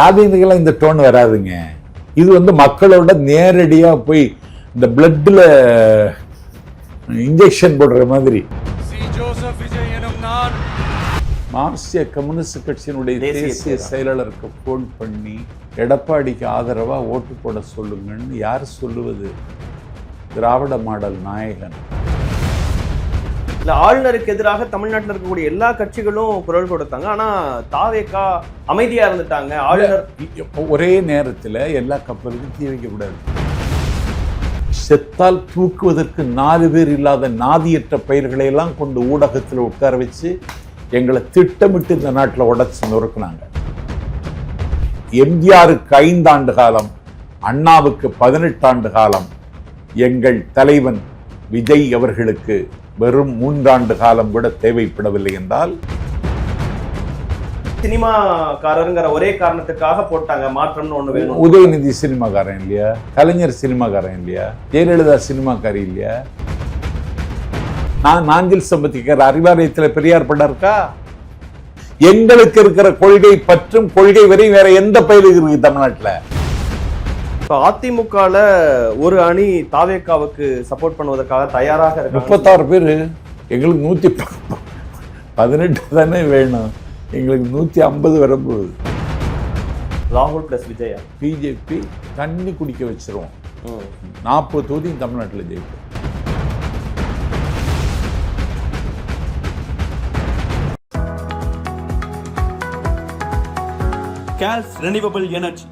ஸ்டாலினுக்கெல்லாம் இந்த டோன் வராதுங்க. இது மக்களோட நேரடியா போய் இந்த பிளட்ல இன்ஜெக்ஷன் போடுற மாதிரி. மார்க்சிய கம்யூனிஸ்ட் கட்சியினுடைய தேசிய செயலாளருக்கு போன் பண்ணி எடப்பாடிக்கு ஆதரவா ஓட்டு போட சொல்லுங்கன்னு யார் சொல்லுவது? திராவிட மாடல் நாயகன். ஆளுநருக்கு எதிராக தமிழ்நாட்டில் இருக்கக்கூடிய எல்லா கட்சிகளும் குரல் கொடுத்தாங்க. ஆனா தாவேகா அமைதியா இருந்துட்டாங்க. ஆளுநர் ஒரே நேரத்தில் எல்லா கப்பலுக்கும் தீ வைக்கக்கூடாது. செத்தால் தூக்குவதற்கு 4 பேர் இல்லாத நாதியற்ற பயிர்களை எல்லாம் கொண்டு ஊடகத்தில் உட்கார வச்சு எங்களை திட்டமிட்டு இந்த நாட்டில் உடைச்சு நொறுக்குனாங்க. எம்ஜிஆருக்கு 5 ஆண்டு காலம், அண்ணாவுக்கு 18 ஆண்டு காலம், எங்கள் தலைவன் விஜய் அவர்களுக்கு வெறும் 3 ஆண்டு காலம் கூட தேவைப்படவில்லை என்றால் சினிமாக்காரருங்கிற ஒரே காரணத்துக்காக போட்டாங்க. மாற்றம்னு ஒண்ணு வேணும். உதயநிதி சினிமாக்காரன் இல்லையா? கலைஞர் சினிமாக்காரன் இல்லையா? ஜெயலலிதா சினிமாக்காரி இல்லையா? நாஞ்சில் சம்பத்திக்கிற அறிவாலயத்தில் பெரியார் படம் இருக்கா? எங்களுக்கு இருக்கிற கொள்கை பற்றும் கொள்கை வரை வேற எந்த பயிலுக்கு இருக்கு தமிழ்நாட்டில்? அதிமுகல ஒரு அணி தாவேகாவுக்கு சப்போர்ட் பண்ணுவதற்காக தயாராக இருக்கு. 36 பேர். எங்களுக்கு 118 தானே வேணும். எங்களுக்கு 150 வரப்போகுது. ராகுல் பிளஸ் விஜயா பிஜேபி தண்ணி குடிக்க வச்சிருவோம். 40 தொகுதியும் தமிழ்நாட்டில் ஜெயிப்போம். CALS Renewable Energy.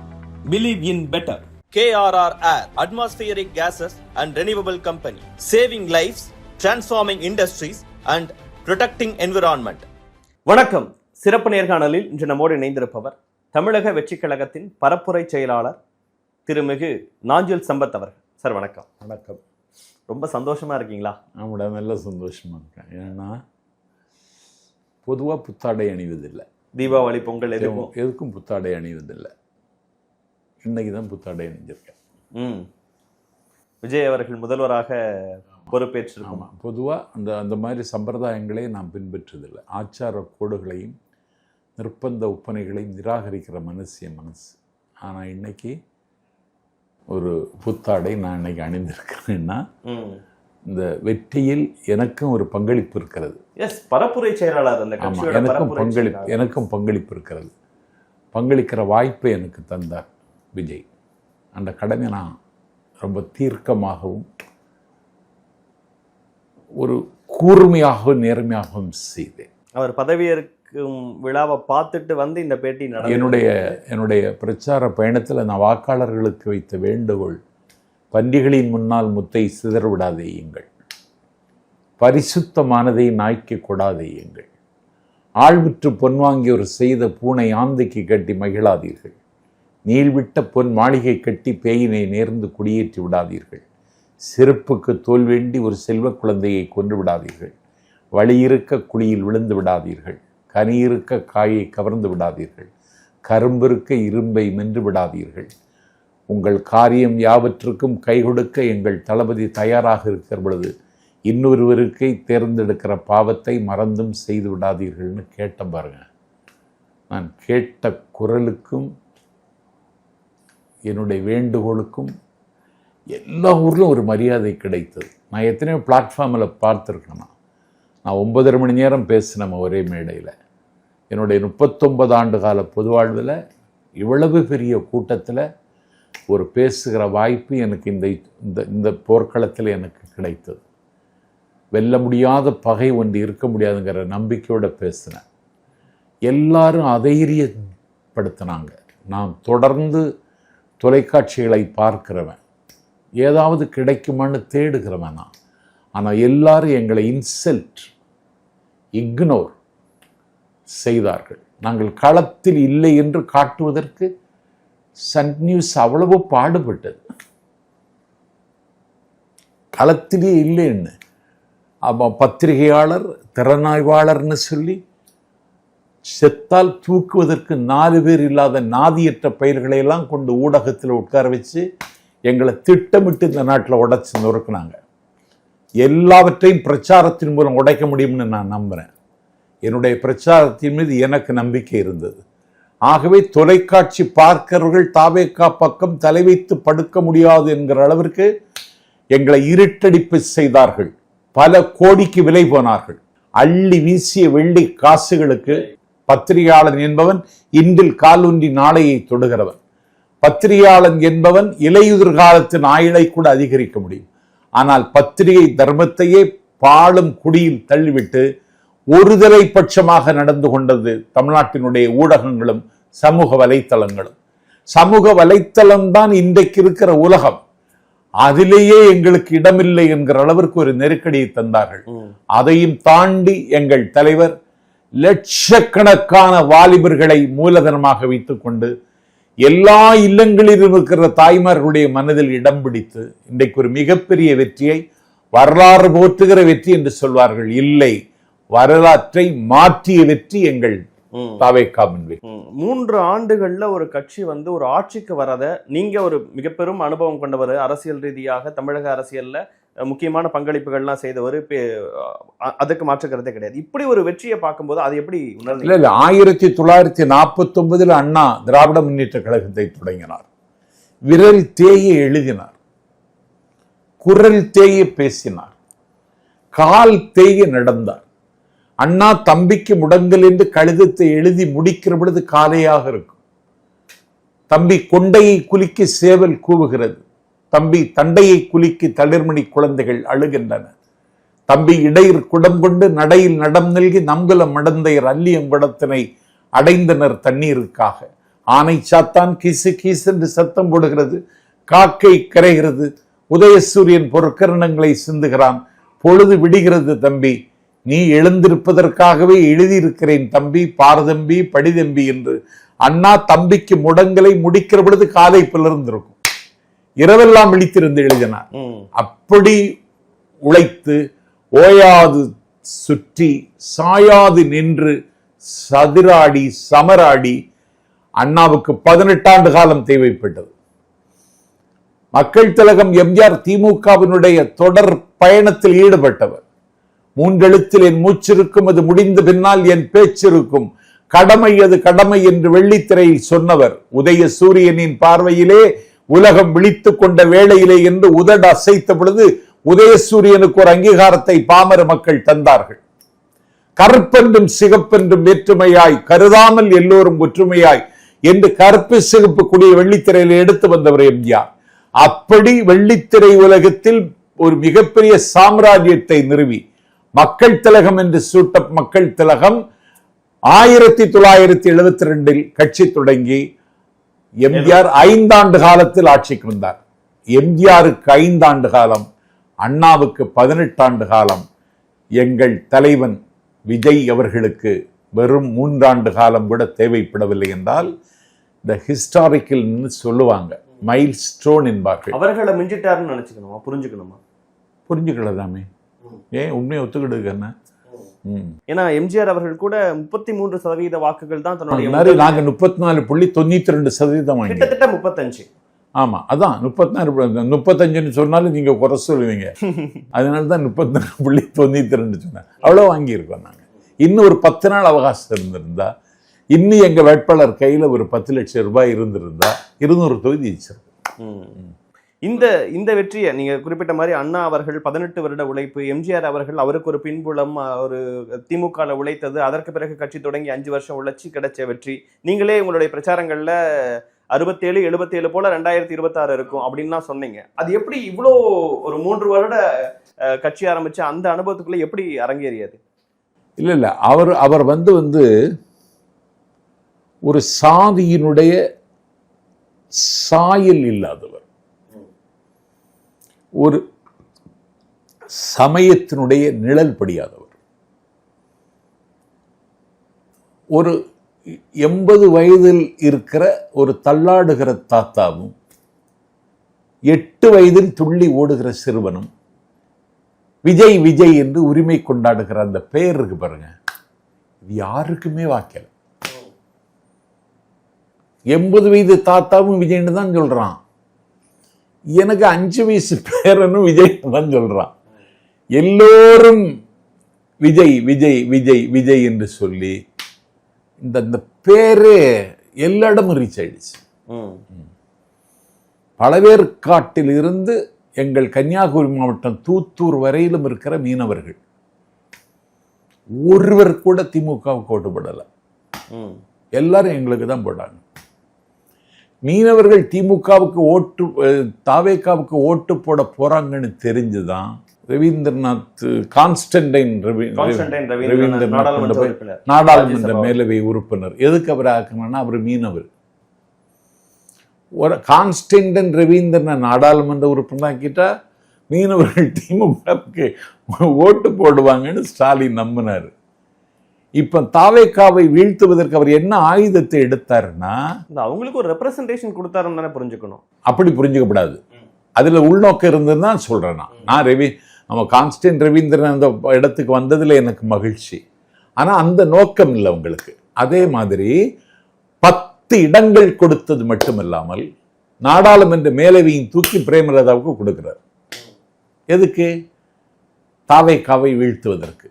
Believe in better. KRR Air, Atmospheric Gases and Renewable Company. Saving lives, transforming industries and protecting environment. வணக்கம். சிறப்பு நேர்காணலில் இன்று நம்மோடு இணைந்திருப்பவர் தமிழக வெற்றிக் கழகத்தின் பரப்புரை செயலாளர் திருமிகு நாஞ்சில் சம்பத் அவர்கள். சார் வணக்கம். வணக்கம். ரொம்ப சந்தோஷமா இருக்கீங்களா? ஆமாடா, நல்ல சந்தோஷமா இருக்கேன். ஏன்னா பொதுவாக புத்தாடை அணிவதில்லை. தீபாவளி, பொங்கல் எதுக்கும் புத்தாடை அணிவதில்லை. இன்னைக்கு தான் புத்தாடை அணிஞ்சிருக்கேன். விஜய் அவர்கள் முதல்வராக பொறுப்பேற்றிருக்கோம். பொதுவாக அந்த மாதிரி சம்பிரதாயங்களை நாம் பின்பற்றதில்லை. ஆச்சார கோடுகளையும் நிர்பந்த ஒப்பனைகளையும் நிராகரிக்கிற மனசு. ஆனால் இன்னைக்கு ஒரு புத்தாடை நான் இன்னைக்கு அணிந்திருக்கிறேன்னா இந்த வெற்றியில் எனக்கும் ஒரு பங்களிப்பு இருக்கிறது. பரப்புரை செயலாளர் எனக்கும் பங்களிப்பு இருக்கிறது. பங்களிக்கிற வாய்ப்பை எனக்கு தந்தார் விஜய். அந்த கடமை நான் ரொம்ப தீர்க்கமாகவும் ஒரு கூர்மையாகவும் நேர்மையாகவும் செய்தேன். அவர் பதவியேற்கும் விழாவை பார்த்துட்டு வந்து இந்த பேட்டி என்னுடைய பிரச்சார பயணத்தில் நான் வாக்காளர்களுக்கு வைத்த வேண்டுகோள், பன்றிகளின் முன்னால் முத்தை சிதற விடாதேயுங்கள், பரிசுத்தமானதை நாய்க்கு கொடாதேயுங்கள், ஆள்விற்று பொன் வாங்கி ஒரு செய்த பூனை ஆந்தைக்கு கட்டி மகிழாதீர்கள், நீள்விட்ட பொன் மாளிகை கட்டி பேயினை நேர்ந்து குடியேற்றி விடாதீர்கள், செருப்புக்கு தோல் வேண்டி ஒரு செல்வ குழந்தையை கொன்று விடாதீர்கள், வழியிருக்க குழியில் விழுந்து விடாதீர்கள், கனியிருக்க காயை கவர்ந்து விடாதீர்கள், கரும்பிருக்க இரும்பை மென்று விடாதீர்கள், உங்கள் காரியம் யாவற்றுக்கும் கை கொடுக்க எங்கள் தளபதி தயாராக இருக்கிற பொழுது இன்னொருவருக்கை தேர்ந்தெடுக்கிற பாவத்தை மறந்தும் செய்து விடாதீர்கள்னு கேட்ட பாருங்க. நான் கேட்ட குரலுக்கும் என்னுடைய வேண்டுகோளுக்கும் எல்லா ஊர்லும் ஒரு மரியாதை கிடைத்தது. நான் எத்தனையோ பிளாட்ஃபார்மில் பார்த்துருக்கேன். நான் 9.5 மணி நேரம் பேசினேன் ஒரே மேடையில். என்னுடைய 39 ஆண்டு கால பொதுவாழ்வில் இவ்வளவு பெரிய கூட்டத்தில் ஒரு பேசுகிற வாய்ப்பு எனக்கு இந்த போர்க்களத்தில் எனக்கு கிடைத்தது. வெல்ல முடியாத பகை ஒன்று இருக்க முடியாதுங்கிற நம்பிக்கையோடு பேசினேன். எல்லாரும் அதைரியப்படுத்தினாங்க. நான் தொடர்ந்து தொலைக்காட்சிகளை பார்க்கிறவன், ஏதாவது கிடைக்குமான்னு தேடுகிறவன் நான். ஆனால் எல்லாரும் எங்களை இக்னோர் செய்தார்கள். நாங்கள் களத்தில் இல்லை என்று காட்டுவதற்கு சன் நியூஸ் அவ்வளவு பாடுபட்டது. களத்திலே இல்லைன்னு பத்திரிகையாளர், திறனாய்வாளர்னு சொல்லி செத்தால் தூக்குவதற்கு 4 பேர் இல்லாத நாதியற்ற பயிர்களை எல்லாம் கொண்டு ஊடகத்தில் உட்கார வச்சு எங்களை திட்டமிட்டு இந்த நாட்டில் உடைச்சு நொறுக்குனாங்க. எல்லாவற்றையும் பிரச்சாரத்தின் மூலம் உடைக்க முடியும்னு நான் நம்புகிறேன். என்னுடைய பிரச்சாரத்தின் மீது எனக்கு நம்பிக்கை இருந்தது. ஆகவே தொலைக்காட்சி பார்க்கிறவர்கள் தாவேக்கா பக்கம் தலை வைத்து படுக்க முடியாது என்கிற அளவிற்கு எங்களை இருட்டடிப்பு செய்தார்கள். பல கோடிக்கு விலை போனார்கள். அள்ளி வீசிய வெள்ளி காசுகளுக்கு பத்திரிகையாளன் என்பவன் இன்றில் காலூன்றி நாளையை தொடுகிறவன். பத்திரிகையாளன் என்பவன் இலையுதிர் காலத்தின் ஆயுளை கூட அதிகரிக்க முடியும். ஆனால் பத்திரிகை தர்மத்தையே பாழும் குடியில் தள்ளிவிட்டு ஒருதலை பட்சமாக நடந்து கொண்டது தமிழ்நாட்டினுடைய ஊடகங்களும் சமூக வலைத்தளங்களும். சமூக வலைத்தளம் தான் இன்றைக்கு இருக்கிற உலகம். அதிலேயே எங்களுக்கு இடமில்லை என்கிற அளவிற்கு ஒரு நெருக்கடியை தந்தார்கள். அதையும் தாண்டி எங்கள் தலைவர் லட்சக்கணக்கான வாலிபர்களை மூலதனமாக வைத்துக் கொண்டு எல்லா இல்லங்களிலும் இருக்கிற தாய்மார்களுடைய மனதில் இடம் பிடித்து இன்றைக்கு ஒரு மிகப்பெரிய வெற்றியை, வரலாறு போற்றுகிற வெற்றி என்று சொல்வார்கள், இல்லை, வரலாற்றை மாற்றிய வெற்றி எங்கள் தாவேக்காவின் வெற்றி. 3 ஆண்டுகள்ல ஒரு கட்சி ஒரு ஆட்சிக்கு வரத நீங்க ஒரு மிக பெரும் அனுபவம் கொண்டவர், அரசியல் ரீதியாக தமிழக அரசியல்ல முக்கியமான பங்களிப்புகள்லாம் செய்தவர், அதுக்கு மாற்றுக்கிறதே கிடையாது. இப்படி ஒரு வெற்றியை பார்க்கும்போது அது எப்படி உணர்ந்தீங்க? இல்ல 1949 அண்ணா திராவிட முன்னேற்ற கழகத்தை தொடங்கினார். விரல் தேய எழுதினார், குரல் தேய பேசினார், கால் தேய நடந்தார். அண்ணா தம்பிக்கு முடங்கல் என்று கடிதத்தை எழுதி முடிக்கிற பொழுது காலையாக இருக்கும். தம்பி கொண்டையை குலுக்கி சேவல் கூவுகிறது, தம்பி தண்டையை குலுக்கி தளிர்மணி குழந்தைகள் அழுகின்றன, தம்பி இடையில் குடம் கொண்டு நடையில் நடம் நல்கி நம்புல மடந்தையர் அல்லியங்குடத்தினை அடைந்தனர் தண்ணீருக்காக. ஆனை சாத்தான் கீசு கீசு என்று சத்தம் போடுகிறது, காக்கை கரைகிறது, உதயசூரியன் பொற்கரணங்களை சிந்துகிறான், பொழுது விடுகிறது தம்பி, நீ எழுந்திருப்பதற்காகவே எழுதியிருக்கிறேன் தம்பி, பாரதம்பி படிதம்பி என்று அண்ணா தம்பிக்கு முடங்கலை முடிக்கிற பொழுது காலை பிளர்ந்திருக்கும், இரவெல்லாம் விழித்திருந்து எழுதினார். அப்படி உழைத்து ஓயாது சுற்றி சாயாது நின்று சதிராடி சமராடி அண்ணாவுக்கு 18 ஆண்டு காலம் தேவைப்பட்டது. மக்கள் திலகம் எம்ஜிஆர் திமுகவினுடைய தொடர் பயணத்தில் ஈடுபட்டவர். 3 எழுத்தில் என் மூச்சிருக்கும், அது முடிந்த பின்னால் என் பேச்சிருக்கும், கடமை அது கடமை என்று வெள்ளித்திரையில் சொன்னவர். உதய சூரியனின் பார்வையிலே உலகம் விழித்துக் கொண்ட வேளையிலே என்று உதட அசைத்த பொழுது உதயசூரியனுக்கு ஒரு அங்கீகாரத்தை பாமர மக்கள் தந்தார்கள். கருப்பென்றும் சிகப்பென்றும் வேற்றுமையாய் கருதாமல் எல்லோரும் ஒற்றுமையாய் என்று கருப்பு சிகப்பு கூடிய வெள்ளித்திரையில் எடுத்து வந்தவர் எம்ஜிஆர். அப்படி வெள்ளித்திரை உலகத்தில் ஒரு மிகப்பெரிய சாம்ராஜ்யத்தை நிறுவி மக்கள் திலகம் என்று சூட்ட மக்கள் திலகம் 1972 கட்சி தொடங்கி எம்ஜிஆர் 5 ஆண்டு காலத்தில் ஆட்சிக்கு வந்தார். எம்ஜிஆருக்கு 5 ஆண்டு காலம், அண்ணாவுக்கு 18 ஆண்டு காலம். எங்கள் தலைவன் விஜய் அவர்களுக்கு வெறும் 3 ஆண்டு காலம் கூட தேவைப்படவில்லை என்றால் இந்த ஹிஸ்டாரிக்கல் சொல்லுவாங்க, மைல் ஸ்டோன் என்பார்கள். அவர்களை மிஞ்சிட்டாருன்னு நினைச்சுக்கணுமா, புரிஞ்சுக்கலாமே, ஏன் உண்மையை ஒத்துக்கிட்டு என்ன? ஏன்னா எம்ஜிஆர் அவர்கள் கூட 33% வாக்குகள் தான் தன்னுடைய, நாங்க 34.92% கிட்டத்தட்ட 35. ஆமா, அதான் 35 சொன்னாலும் நீங்க குறை சொல்லுவீங்க, அதனாலதான் 34.92 சொன்னேன். அவ்வளவு வாங்கியிருக்கோம் நாங்க. இன்னும் ஒரு 10 நாள் அவகாசம் இருந்திருந்தா, இன்னும் எங்க வேட்பாளர் கையில ஒரு 10 லட்சம் ரூபாய் இருந்திருந்தா 200 தொகுதி வச்சிருக்கோம். இந்த வெற்றியை நீங்க குறிப்பிட்ட மாதிரி அண்ணா அவர்கள் 18 வருட உழைப்பு, எம்ஜிஆர் அவர்கள் அவருக்கு ஒரு பின்புலம், ஒரு திமுக உழைத்தது, அதற்கு பிறகு கட்சி தொடங்கி 5 வருஷம் உழைச்சி கிடைச்ச வெற்றி. நீங்களே உங்களுடைய பிரச்சாரங்கள்ல 67, 77 போல 2026 இருக்கும் அப்படின்லாம் சொன்னீங்க. அது எப்படி இவ்வளோ ஒரு 3 வருட கட்சி ஆரம்பிச்சு அந்த அனுபவத்துக்குள்ள எப்படி அரங்கேறியது? இல்ல அவர் வந்து ஒரு சாதியினுடைய சாயல் இல்லாதவர், ஒரு சமயத்தினுடைய நிழல் படியாதவர். ஒரு 80 வயதில் இருக்கிற ஒரு தள்ளாடுகிற தாத்தாவும் 8 வயதில் துள்ளி ஓடுகிற சிறுவனும் விஜய் விஜய் என்று உரிமை கொண்டாடுகிற அந்த பெயர் இருக்கு பாருங்க, இது யாருக்குமே வாக்கல. 80 வயது தாத்தாவும் விஜய்னு தான் சொல்றான், எனக்கு 5 வயசு பேரனும் விஜய் தான் சொல்றான். எல்லோரும் விஜய் விஜய் விஜய் விஜய் என்று சொல்லி இந்த பேரு எல்லா இடமும் ரீச் ஆயிடுச்சு. ம். பழவேற்காட்டில் இருந்து எங்கள் கன்னியாகுமரி மாவட்டம் தூத்தூர் வரையிலும் இருக்கிற மீனவர்கள் ஒருவர் கூட திமுகவுக்கு ஓட்டு போடலை. ம். எல்லாரும் எங்களுக்கு தான் போட்டாங்க. மீனவர்கள் திமுகவுக்கு ஓட்டு தாவேக்காவுக்கு ஓட்டு போட போறாங்கன்னு தெரிஞ்சுதான் ரவீந்திரநாத் கான்ஸ்டன்டைன் ரவீந்திரநாத் நாடாளுமன்ற மேலவை உறுப்பினர் எதுக்கு அவர் ஆக்கணும்னா அவர் மீனவர். ஒரு கான்ஸ்டன்டைன் ரவீந்திரநாத் நாடாளுமன்ற உறுப்பினர் ஆக்கிட்டா மீனவர்கள் திமுகவுக்கு ஓட்டு போடுவாங்கன்னு ஸ்டாலின் நம்பினார். இப்ப தாவேக்காவை வீழ்த்துவதற்கு அவர் என்ன ஆயுதத்தை எடுத்தாருன்னா, அவங்களுக்கு ஒரு ரெப்ரசன்டேஷன் கொடுத்தாருன்னு தானே புரிஞ்சுக்கணும். அப்படி புரிஞ்சுக்கப்படாது. அதுல உள்நோக்கம் இருந்ததுன்னு தான் சொல்றேன். நான் நம்ம கான்ஸ்டன்ட் ரவீந்திரன் அந்த இடத்துக்கு வந்ததுல எனக்கு மகிழ்ச்சி. ஆனா அந்த நோக்கம் இல்லை உங்களுக்கு. அதே மாதிரி 10 இடங்கள் கொடுத்தது மட்டுமல்லாமல் நாடாளுமன்ற மேலவையின் தூக்கி பிரேமலதாவுக்கு கொடுக்கிறார். எதுக்கு? தாவேக்காவை வீழ்த்துவதற்கு.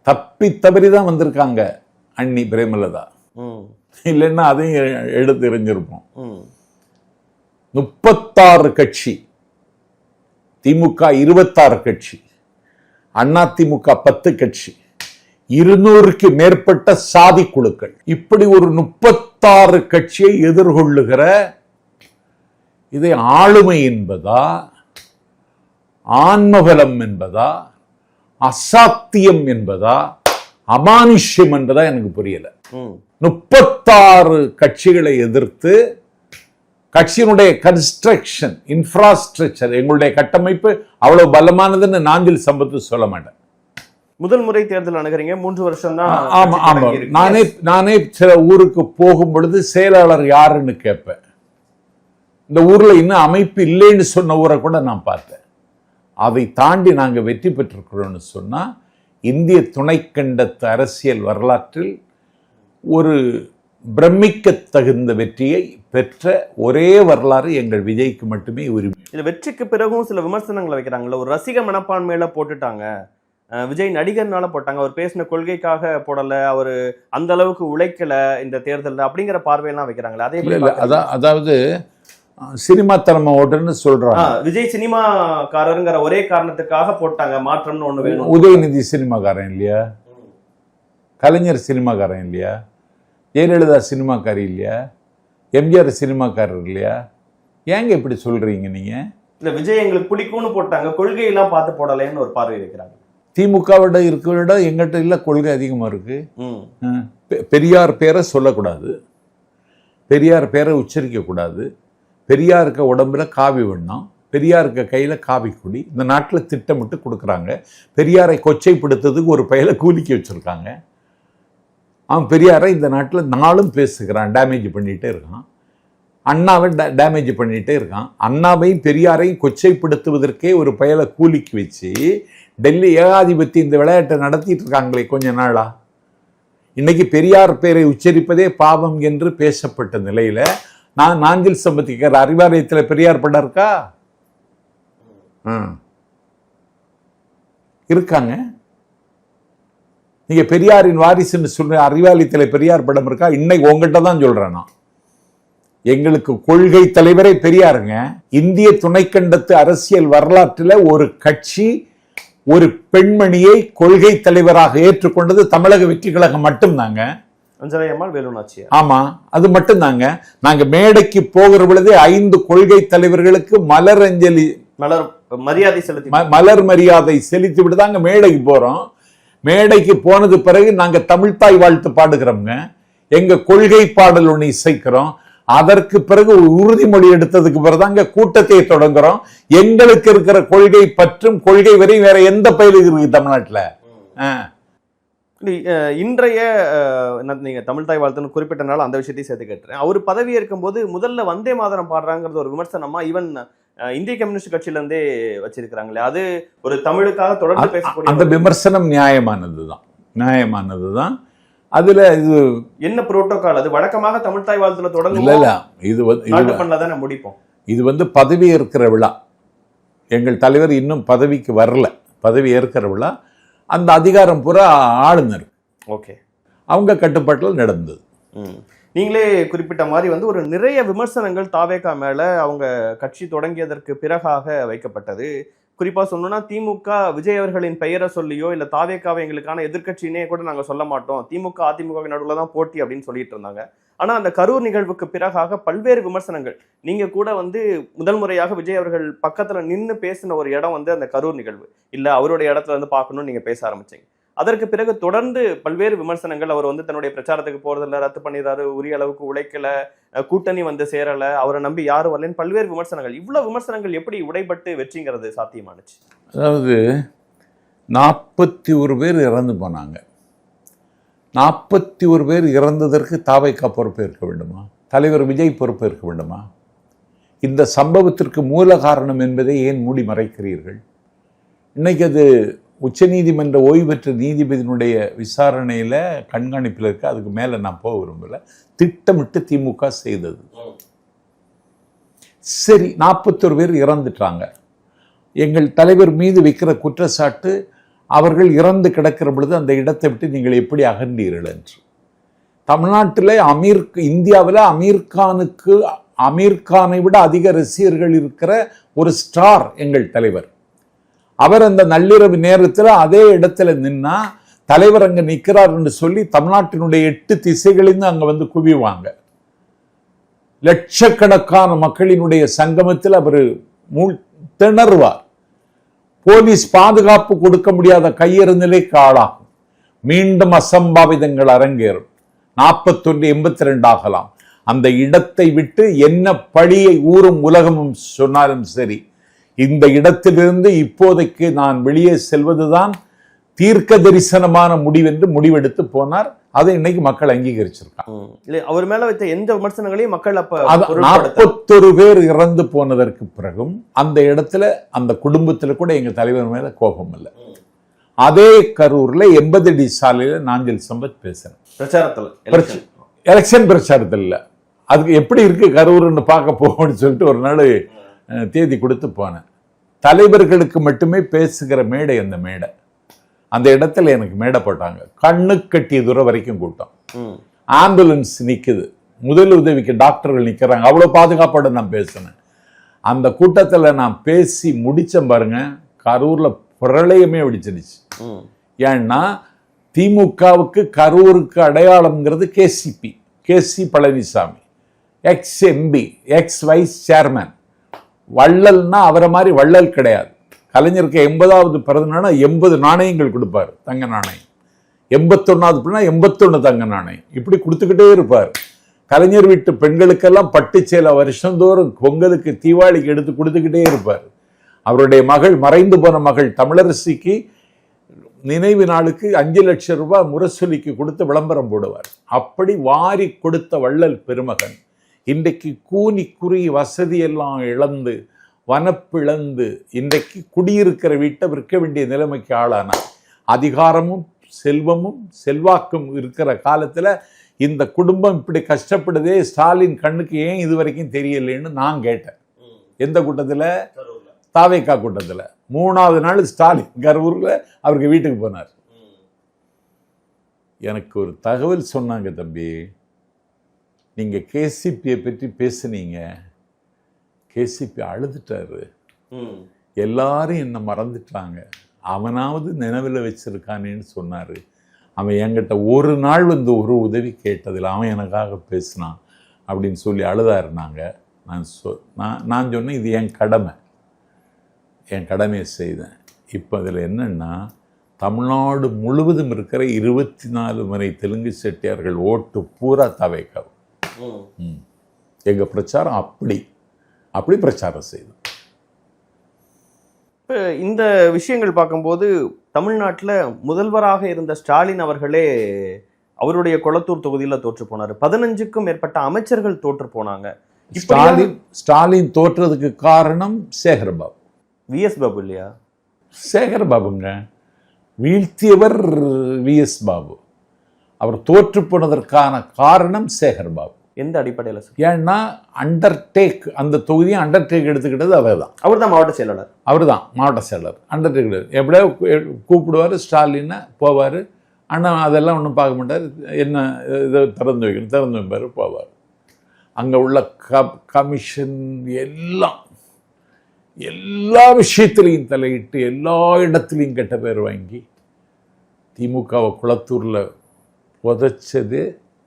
தப்பி தவறிதான் வந்திருக்காங்க அண்ணி பிரேமலதா. இல்லைன்னா அதையும் எடுத்து எறிஞ்சிருப்போம். 36 கட்சி, திமுக 26 கட்சி, அண்ணா திமுக 10 கட்சி, 200க்கு மேற்பட்ட சாதி குழுக்கள், இப்படி ஒரு 36 கட்சியை எதிர்கொள்ளுகிற இதை ஆளுமை என்பதா, ஆன்மபலம் என்பதா, அசாத்தியம் என்பதா, அமானுஷ்யம் என்பதா எனக்கு புரியல. 36 கட்சிகளை எதிர்த்து கட்சியினுடைய கன்ஸ்ட்ரக்ஷன் இன்ஃப்ராஸ்ட்ரக்சர் எங்களுடைய கட்டமைப்பு அவ்வளவு பலமானதுன்னு நாஞ்சில் சம்பத்து சொல்ல மாட்டேன். முதல் முறை தேர்தல் அணுகிறீங்க, 3 வருஷம் தான். ஆமா ஆமா. நானே சில ஊருக்கு போகும் பொழுது செயலாளர் யாருன்னு கேட்பேன். இந்த ஊர்ல இன்னும் அமைப்பு இல்லைன்னு சொன்ன ஊரை கூட நான் பார்த்தேன். அதை தாண்டி நாங்கள் வெற்றி பெற்றிருக்கிறோம்னு சொன்னா இந்திய துணைக்கண்டத்து அரசியல் வரலாற்றில் ஒரு பிரமிக்க தகுந்த வெற்றியை பெற்ற ஒரே வரலாறு எங்கள் விஜய்க்கு மட்டுமே உரிமை. இது வெற்றிக்கு பிறகும் சில விமர்சனங்களை வைக்கிறாங்கல்ல. ஒரு ரசிக மனப்பான்மையில போட்டுட்டாங்க, விஜய் நடிகர்னால போட்டாங்க, அவர் பேசின கொள்கைக்காக போடல, அவர் அந்த அளவுக்கு உழைக்கல இந்த தேர்தல் அப்படிங்கிற பார்வையெல்லாம் வைக்கிறாங்களே. அதே அதாவது சினிமா தலைமை ஓட்டுன்னு சொல்றாங்க. விஜய் சினிமாக்காரருங்கிற ஒரே காரணத்துக்காக போட்டாங்க, மாற்றம்னு ஒண்ணு வேணும். உதயநிதி சினிமாக்காரன் இல்லையா? கலைஞர் சினிமாக்காரன் இல்லையா? ஜெயலலிதா சினிமாக்காரி இல்லையா? எம்ஜிஆர் சினிமாக்காரர் இல்லையா? ஏங்க இப்படி சொல்றீங்க நீங்க? இல்ல, விஜய் எங்களுக்கு பிடிக்கும்னு போட்டாங்க, கொள்கையெல்லாம் பார்த்து போடலன்னு ஒரு பார்வை வைக்கிறாங்க. திமுகவோட இருக்கிற எங்கிட்ட இல்ல, கொள்கை அதிகமா இருக்கு. பெரியார் பேரை சொல்லக்கூடாது, பெரியார் பேரை உச்சரிக்க கூடாது, பெரியாருக்கு உடம்புல காவி வண்ணம், பெரியாருக்கு கையில காவி கொடி இந்த நாட்டில் திட்டமிட்டு கொடுக்குறாங்க. பெரியாரை கொச்சைப்படுத்துறதுக்கு ஒரு பையில கூலிக்கு வச்சிருக்காங்க. அவன் பெரியாரை இந்த நாட்டில் நாளும் பேசுகிறான், டேமேஜ் பண்ணிகிட்டே இருக்கான். அண்ணாவை டேமேஜ் பண்ணிகிட்டே இருக்கான். அண்ணாவையும் பெரியாரையும் கொச்சைப்படுத்துவதற்கே ஒரு பயலை கூலிக்கு வச்சு டெல்லி ஏகாதிபத்தி இந்த விளையாட்டை நடத்திட்டு இருக்காங்களே கொஞ்ச நாளா. இன்னைக்கு பெரியார் பேரை உச்சரிப்பதே பாவம் என்று பேசப்பட்ட நிலையில நான் நாஞ்சில் சம்பத்திக்கிற அறிவாலயத்தில் பெரியார் படம் இருக்கா? இருக்காங்க. நீங்க பெரியாரின் வாரிசுன்னு சொல்ற அறிவாலயத்தில் பெரியார் படம் இருக்கா? இன்னைக்கு உங்ககிட்ட தான் சொல்றேன் நான். எங்களுக்கு கொள்கை தலைவரே பெரியாருங்க. இந்திய துணைக்கண்டத்து அரசியல் வரலாற்றில் ஒரு கட்சி ஒரு பெண்மணியை கொள்கை தலைவராக ஏற்றுக்கொண்டது தமிழக வெற்றி கழகம் மட்டும்தாங்க. ஆமா, அது மட்டும்தாங்க. நாங்க மேடைக்கு போகிற பொழுதே 5 கொள்கை தலைவர்களுக்கு மலர் மரியாதை செலுத்தி விட்டுதாங்க மேடைக்கு போறோம். மேடைக்கு போனது பிறகு நாங்க தமிழ்த்தாய் வாழ்த்து பாடுகிறோம்ங்க. எங்க கொள்கை பாடல் ஒண்ணு இசைக்கிறோம். அதற்கு பிறகு உறுதிமொழி எடுத்ததுக்கு பிறகுதாங்க கூட்டத்தை தொடங்குறோம். எங்களுக்கு இருக்கிற கொள்கை பற்றும் கொள்கை வரை வேற எந்த பயிலுக்கு இருக்கு தமிழ்நாட்டுல? இன்றைய நீங்க தமிழ்த்தாய் வாழ்த்துன்னு குறிப்பிட்டனால அந்த விஷயத்தையும் சேர்த்து கேட்டுறேன். அவர் பதவி ஏற்கும் போது முதல்ல வந்தே மாதரம் பாடுறாங்கிறது ஒரு விமர்சனமா ஈவன் இந்திய கம்யூனிஸ்ட் கட்சியில இருந்தே வச்சிருக்கிறாங்களே, அது ஒரு தமிழுக்காக தொடர்ந்து பேசக்கூடிய அந்த விமர்சனம் நியாயமானதுதான். அதுல இது என்ன புரோட்டோகால்? அது வழக்கமாக தமிழ்த்தாய் வாழ்த்துல தொடங்கும். இது முடிப்போம். இது பதவி ஏற்கிற விழா. எங்கள் தலைவர் இன்னும் பதவிக்கு வரல. பதவி ஏற்கிற விழா. அந்த அதிகாரம் பூரா ஆளுநர், ஓகே, அவங்க கட்டுப்பாட்டில் நடந்தது. நீங்களே குறிப்பிட்ட மாதிரி வந்து ஒரு நிறைய விமர்சனங்கள் தாவேகா மேல அவங்க கட்சி தொடங்கியதற்கு பிறகாக வைக்கப்பட்டது. குறிப்பா சொல்லணும்னா திமுக விஜய் அவர்களின் பெயரை சொல்லியோ இல்ல தாவேகாவை எங்களுக்கான எதிர்க்கட்சினே கூட நாங்க சொல்ல மாட்டோம், திமுக அதிமுக நடுவில் தான் போட்டி அப்படின்னு சொல்லிட்டு இருந்தாங்க. ஆனா அந்த கரூர் நிகழ்வுக்கு பிறகாக பல்வேறு விமர்சனங்கள். நீங்க கூட வந்து முதல் முறையாக விஜய் அவர்கள் பக்கத்துல நின்னு பேசின ஒரு இடம் வந்து அந்த கரூர் நிகழ்வு. இல்ல அவருடைய இடத்துல இருந்து பார்க்கணும்னு நீங்க பேச ஆரம்பிச்சீங்க. அதற்கு பிறகு தொடர்ந்து பல்வேறு விமர்சனங்கள். அவர் வந்து தன்னுடைய பிரச்சாரத்துக்கு போறதில்ல, ரத்து பண்ணிடுறாரு, உரிய அளவுக்கு உழைக்கல, கூட்டணி வந்து சேரல, அவரை நம்பி யாரும் வரலன்னு பல்வேறு விமர்சனங்கள். இவ்வளவு விமர்சனங்கள் எப்படி உடைபட்டு வெற்றிங்கிறது சாத்தியமானுச்சு? அதாவது 41 பேர் இறந்து போனாங்க. 41 பேர் இறந்ததற்கு தாவேகா பொறுப்பேற்க வேண்டுமா? தலைவர் விஜய் பொறுப்பேற்க வேண்டுமா? இந்த சம்பவத்திற்கு மூல காரணம் என்பதை ஏன் மூடி மறைக்கிறீர்கள்? இன்னைக்கு அது உச்சநீதிமன்ற ஓய்வு பெற்ற நீதிபதியினுடைய விசாரணையில் கண்காணிப்பில் இருக்க. அதுக்கு மேலே நான் போக விரும்பலை. திட்டமிட்டு திமுக செய்தது. சரி, 41 பேர் இறந்துட்டாங்க. எங்கள் தலைவர் மீது வைக்கிற குற்றச்சாட்டு அவர்கள் இறந்து கிடக்கிற பொழுது அந்த இடத்தை விட்டு நீங்கள் எப்படி அகன்றீர்கள் என்று. தமிழ்நாட்டில் இந்தியாவில் அமீர்கானை விட அதிக ரசிகர்கள் இருக்கிற ஒரு ஸ்டார் எங்கள் தலைவர். அவர் அந்த நள்ளிரவு நேரத்தில் அதே இடத்துல நின்னா தலைவர் அங்க நிற்கிறார் என்று சொல்லி தமிழ்நாட்டினுடைய 8 திசைகளிலிருந்து அங்க வந்து குவிவாங்க. லட்சக்கணக்கான மக்களினுடைய சங்கமத்தில் அவர் திணறுவார். போலீஸ் பாதுகாப்பு கொடுக்க முடியாத கையறு நிலைக்கு ஆளாகும். மீண்டும் அசம்பாவிதங்கள் அரங்கேறும். 41 82 ஆகலாம். அந்த இடத்தை விட்டு என்ன பழியை ஊரும் உலகமும் சொன்னாலும் சரி, இந்த இடத்திலிருந்து இப்போதைக்கு நான் வெளியே செல்வதுதான் தீர்க்க தரிசனமான முடிவென்று முடிவெடுத்து போனார். அதை இன்னைக்கு மக்கள் அங்கீகரிச்சிருக்காங்க. அவர் மேல வைத்த எந்த விமர்சனங்களையும் மக்கள் 41 பேர் இறந்து போனதற்கு பிறகும் அந்த இடத்துல அந்த குடும்பத்துல கூட எங்க தலைவர் மேல கோபம் இல்லை. அதே கரூர்ல 80 அடி சாலையில நாஞ்சல் சம்பத் பேசுறேன் பிரச்சாரத்தில், எலெக்ஷன் பிரச்சாரத்தில் இல்ல. அதுக்கு எப்படி இருக்கு கரூர்னு பார்க்க போகணும்னு சொல்லிட்டு ஒரு நாள் தேதி கொடுத்து போனேன். தலைவர்களுக்கு மட்டுமே பேசுகிற மேடை அந்த மேடை. அந்த இடத்துல எனக்கு மேடை போட்டாங்க. கண்ணு கட்டிய தூரம் வரைக்கும் கூட்டம். ஆம்புலன்ஸ் நிக்குது, முதல் உதவிக்கு டாக்டர்கள் நிக்கிறாங்க. அவ்வளவு பாதுகாப்போட நான் பேசினேன். அந்த கூட்டத்துல நான் பேசி முடிச்சேன் பாருங்க, கரூர்ல பிரளயமே வெடிச்சிருச்சு. ஏன்னா திமுகவுக்கு கரூருக்கு அடையாளம்ங்கிறது K C Palanisamy, ex MP, ex vice chairman. வள்ளல்னா அவரை மாதிரி வள்ளல் கிடையாது. கலைஞருக்கு 80வது பிறந்தநாள் 80 நாணயங்கள் கொடுப்பார், தங்க நாணயம். 81வது பிறந்தா 81 தங்க நாணயம். இப்படி கொடுத்துக்கிட்டே இருப்பார். கலைஞர் வீட்டு பெண்களுக்கெல்லாம் பட்டு சேலை வருஷந்தோறும் பொங்கலுக்கு தீபாவளிக்கு எடுத்து கொடுத்துக்கிட்டே இருப்பார். அவருடைய மகள், மறைந்து போன மகள் தமிழரசிக்கு நினைவு நாளுக்கு 5 லட்சம் ரூபாய் முரசொலிக்கு கொடுத்து விளம்பரம் போடுவார். அப்படி வாரி கொடுத்த வள்ளல் பெருமகன் இன்றைக்கு கூனி குறுகி வசதியெல்லாம் இழந்து வனப்பிழந்து இன்றைக்கு குடியிருக்கிற வீட்டை விற்க வேண்டிய நிலைமைக்கு ஆளானார். அதிகாரமும் செல்வமும் செல்வாக்கும் இருக்கிற காலத்தில் இந்த குடும்பம் இப்படி கஷ்டப்படுதே, ஸ்டாலின் கண்ணுக்கு ஏன் இது வரைக்கும் தெரியலைன்னு நான் கேட்டேன். எந்த கூட்டத்தில்? தாவேகா கூட்டத்தில். 3வது நாள் ஸ்டாலின் கரூரில் அவருக்கு வீட்டுக்கு போனார். எனக்கு ஒரு தகவல் சொன்னாங்க, தம்பி நீங்கள் கேசிபியை பற்றி பேசுனீங்க, கேசிபி அழுதுட்டாரு, எல்லாரும் என்னை மறந்துட்டாங்க, அவனாவது நினைவில் வச்சிருக்கானேன்னு சொன்னார். அவன் என்கிட்ட ஒரு நாள் வந்து ஒரு உதவி கேட்டதில் அவன் எனக்காக பேசினான் அப்படின்னு சொல்லி அழுதாருனாங்க. நான் சொன்னேன், இது என் கடமையை செய்தேன். இப்போ அதில் என்னென்னா, தமிழ்நாடு முழுவதும் இருக்கிற 24 முறை தெலுங்கு செட்டியார்கள் ஓட்டு பூரா தாவேகா. எங்க பிரச்சாரம் அப்படி பிரச்சாரம் செய்தோம். இந்த விஷயங்கள் பார்க்கும்போது தமிழ்நாட்டில் முதல்வராக இருந்த ஸ்டாலின் அவர்களே அவருடைய கொளத்தூர் தொகுதியில் தோற்று போனார். 15க்கும் மேற்பட்ட அமைச்சர்கள் தோற்று போனாங்க. ஸ்டாலின் தோற்றதுக்கு காரணம் சேகர்பாபு, விஎஸ் பாபு இல்லையா? சேகர்பாபுங்க. வீழ்த்தியவர் விஎஸ் பாபு. அவர் தோற்று போனதற்கான காரணம் சேகர்பாபு. எந்த அடிப்படையில்? ஏன்னா அண்டர்டேக், அந்த தொகுதியை அண்டர்டேக் எடுத்துக்கிட்டது அவர் தான். அவர் தான் மாவட்ட செயலாளர். அவர் தான் மாவட்ட செயலாளர். அண்டர்டேக் எப்படியோ கூப்பிடுவார், ஸ்டாலினை போவார், ஆனால் அதெல்லாம் ஒன்றும் பார்க்க மாட்டார். என்ன இதை திறந்து வைக்கணும், திறந்து வைப்பார், போவார். அங்கே உள்ள கமிஷன் எல்லா விஷயத்துலையும் தலையிட்டு எல்லா இடத்துலையும் கெட்ட பேர் வாங்கி திமுகவை குளத்தூரில் புதைச்சது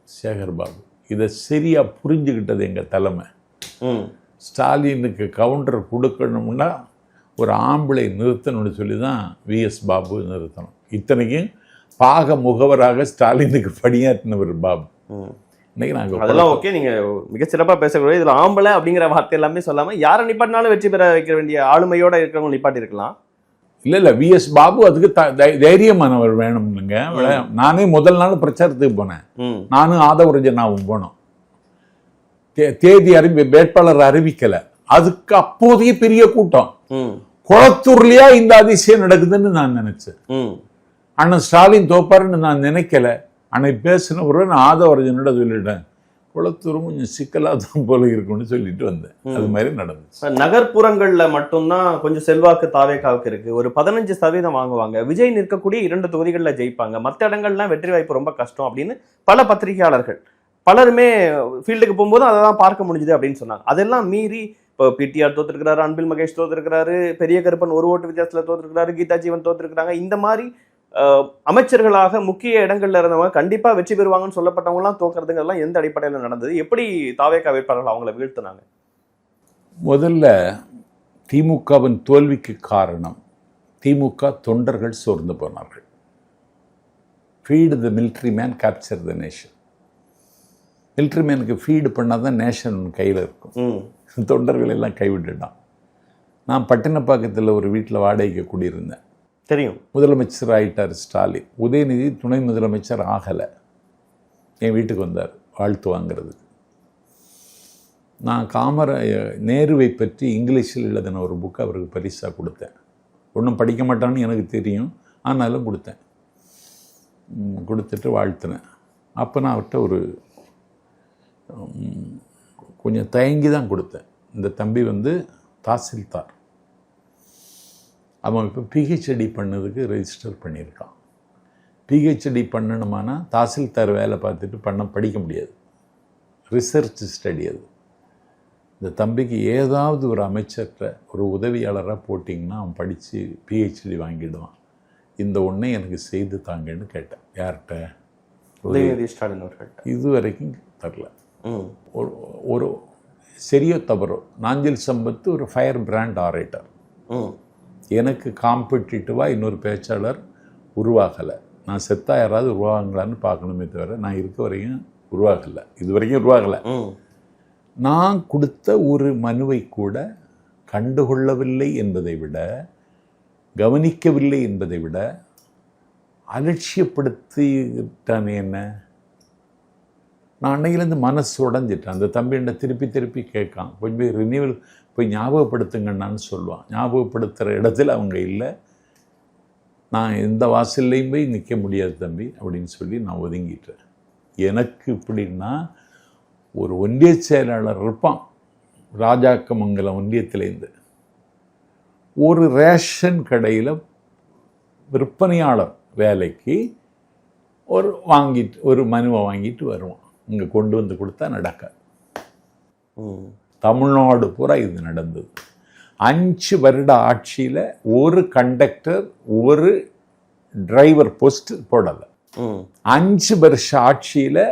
சேகர்பாபு. இதை சரியாக புரிஞ்சுக்கிட்டது எங்கள் தலைமை. ஸ்டாலினுக்கு கவுண்டர் கொடுக்கணும்னா ஒரு ஆம்பளை நிறுத்தணும்னு சொல்லி தான் விஎஸ் பாபு நிறுத்தணும். இத்தனைக்கும் பாக முகவராக ஸ்டாலினுக்கு பணியாற்றினவர் பாபு. இன்னைக்கு நாங்கள் அதெல்லாம் ஓகே, நீங்கள் மிகச்சிறப்பாக பேசக்கூடிய இதில் ஆம்பளை அப்படிங்கிற வார்த்தை எல்லாமே சொல்லாமல் யாரை நிப்பாட்டினாலும் வெற்றி பெற வைக்க வேண்டிய ஆளுமையோட இருக்கிறவங்க நிப்பாட்டி இருக்கலாம். இல்லை விஎஸ் பாபு அதுக்கு தைரியமானவர் வேணும் இல்லைங்க. நானே முதல் நாள் பிரச்சாரத்துக்கு போனேன். நானும் ஆதவரஜனாவும் போனோம். தேதி வேட்பாளர் அறிவிக்கல. அதுக்கு அப்போதைய பெரிய கூட்டம். குளத்தூர்லயா இந்த அதிசயம் நடக்குதுன்னு நான் நினைச்சேன். அண்ணன் ஸ்டாலின் தோப்பாருன்னு நான் நினைக்கல. அன்னைக்கு பேசின ஒரு நான் ஆதவரஜனோட சொல்லிட்டேன், குளத்தூரும் கொஞ்சம் சிக்கலா தான் போல இருக்குன்னு சொல்லிட்டு வந்தேன். அது மாதிரி நடந்துச்சு. நகர்ப்புறங்கள்ல மட்டும்தான் கொஞ்சம் செல்வாக்கு தாவேக்காவுக்கு இருக்கு. ஒரு 15% வாங்குவாங்க. விஜய் நிற்கக்கூடிய 2 தொகுதிகளில் ஜெயிப்பாங்க. மற்ற இடங்கள்லாம் வெற்றி வாய்ப்பு ரொம்ப கஷ்டம் அப்படின்னு பல பத்திரிகையாளர்கள் பலருமே ஃபீல்டுக்கு போகும்போது அதை தான் பார்க்க முடிஞ்சுது அப்படின்னு சொன்னாங்க. அதெல்லாம் மீறி இப்போ பிடிஆர் தோத்துருக்கிறாரு, அன்பில் மகேஷ் தோத்துருக்கிறாரு, பெரிய கருப்பன் 1 ஓட்டு வித்தியாசத்தில் தோத்துருக்கிறாரு, கீதா ஜீவன் தோத்துருக்கிறாங்க. இந்த மாதிரி அமைச்சர்களாக முக்கிய இடங்கள்ல இருந்தவங்க கண்டிப்பா வெற்றி பெறுவாங்கன்னு சொல்லப்பட்டவங்க எல்லாம் தோக்குறதுங்கெல்லாம் எந்த அடிப்படையில் நடந்தது? எப்படி தாவேகா வேட்பாளர்கள் அவங்களை வீழ்த்தினாங்க? முதல்ல திமுகவின் தோல்விக்கு காரணம் திமுக தொண்டர்கள் சோர்ந்து போனார்கள். Feed the military man, capture the nation. Military மேனுக்கு ஃபீடு பண்ணாதான் நேஷன் கையில் இருக்கும். தொண்டர்கள் எல்லாம் கைவிட்டுட்டான். நான் பட்டினப்பாக்கத்தில் ஒரு வீட்டில் வாடகைக்கு குடியிருந்தேன். தெரியும், முதலமைச்சர் ஆகிட்டார் ஸ்டாலின். உதயநிதி துணை முதலமைச்சர் ஆகலை. என் வீட்டுக்கு வந்தார் வாழ்த்து வாங்கிறதுக்கு. நான் நேருவை பற்றி இங்கிலீஷில் எழுதின ஒரு புக்கு அவருக்கு பரிசாக கொடுத்தேன். ஒன்றும் படிக்க மாட்டான்னு எனக்கு தெரியும், ஆனாலும் கொடுத்தேன். கொடுத்துட்டு வாழ்த்தினேன். அப்போ நான் அவர்கிட்ட கொஞ்சம் தயங்கி தான் கொடுத்தேன். இந்த தம்பி தாசில்தார், அவன் இப்போ பிஹெச்டி பண்ணதுக்கு ரெஜிஸ்டர் பண்ணியிருக்கான். பிஹெச்டி பண்ணணுமானா தாசில்தார் வேலை பார்த்துட்டு படிக்க முடியாது, ரிசர்ச் ஸ்டடி அது. இந்த தம்பிக்கு ஏதாவது ஒரு அமைச்சர்கிட்ட ஒரு உதவியாளராக போட்டிங்கன்னா அவன் படித்து பிஹெச்டி வாங்கிடுவான். இந்த ஒன்றை எனக்கு செய்து தாங்கன்னு கேட்டேன். யார்கிட்ட? உதயநிதி ஸ்டாலின் அவர்கள். இது வரைக்கும் தரல. ஒரு சரியோ தவறோ, நாஞ்சில் சம்பத்து ஒரு ஃபயர் பிராண்ட் ஆரேட்டர். எனக்கு காம்படிட்டிவாக இன்னொரு பேச்சாளர் உருவாகலை. நான் செத்தா யாராவது உருவாகலான்னு பார்க்கணுமே தவிர நான் இருக்க வரைக்கும் உருவாகலை. இது வரைக்கும் உருவாகலை. நான் கொடுத்த ஒரு மனுவை கூட கண்டுகொள்ளவில்லை என்பதை விட, கவனிக்கவில்லை என்பதை விட அலட்சியப்படுத்திட்டானே என்ன. நான் அன்னையிலேருந்து மனசு உடஞ்சிட்டேன். அந்த தம்பி என்ன திருப்பி திருப்பி கேட்கான், போய் ரினியூவல் போய் ஞாபகப்படுத்துங்கன்னான்னு சொல்லுவான். ஞாபகப்படுத்துகிற இடத்துல அவங்க இல்லை. நான் எந்த வாசல்லையும் போய் நிற்க முடியாது தம்பி அப்படின்னு சொல்லி நான் ஒதுங்கிட்டேன். எனக்கு இப்படின்னா ஒரு ஒன்றிய செயலாளர் இருப்பான் ராஜாக்கமங்கலம் ஒன்றியத்திலேருந்து, ஒரு ரேஷன் கடையில் விற்பனையாளர் வேலைக்கு ஒரு மனுவை வாங்கிட்டு வருவான். இங்கே கொண்டு வந்து கொடுத்தா நடக்க. தமிழ்நாடு பூரா இது நடந்தது. 5 வருட ஆட்சியில் ஒரு கண்டக்டர் ஒரு டிரைவர் போஸ்ட் போடலை. 5 வருஷ ஆட்சியில்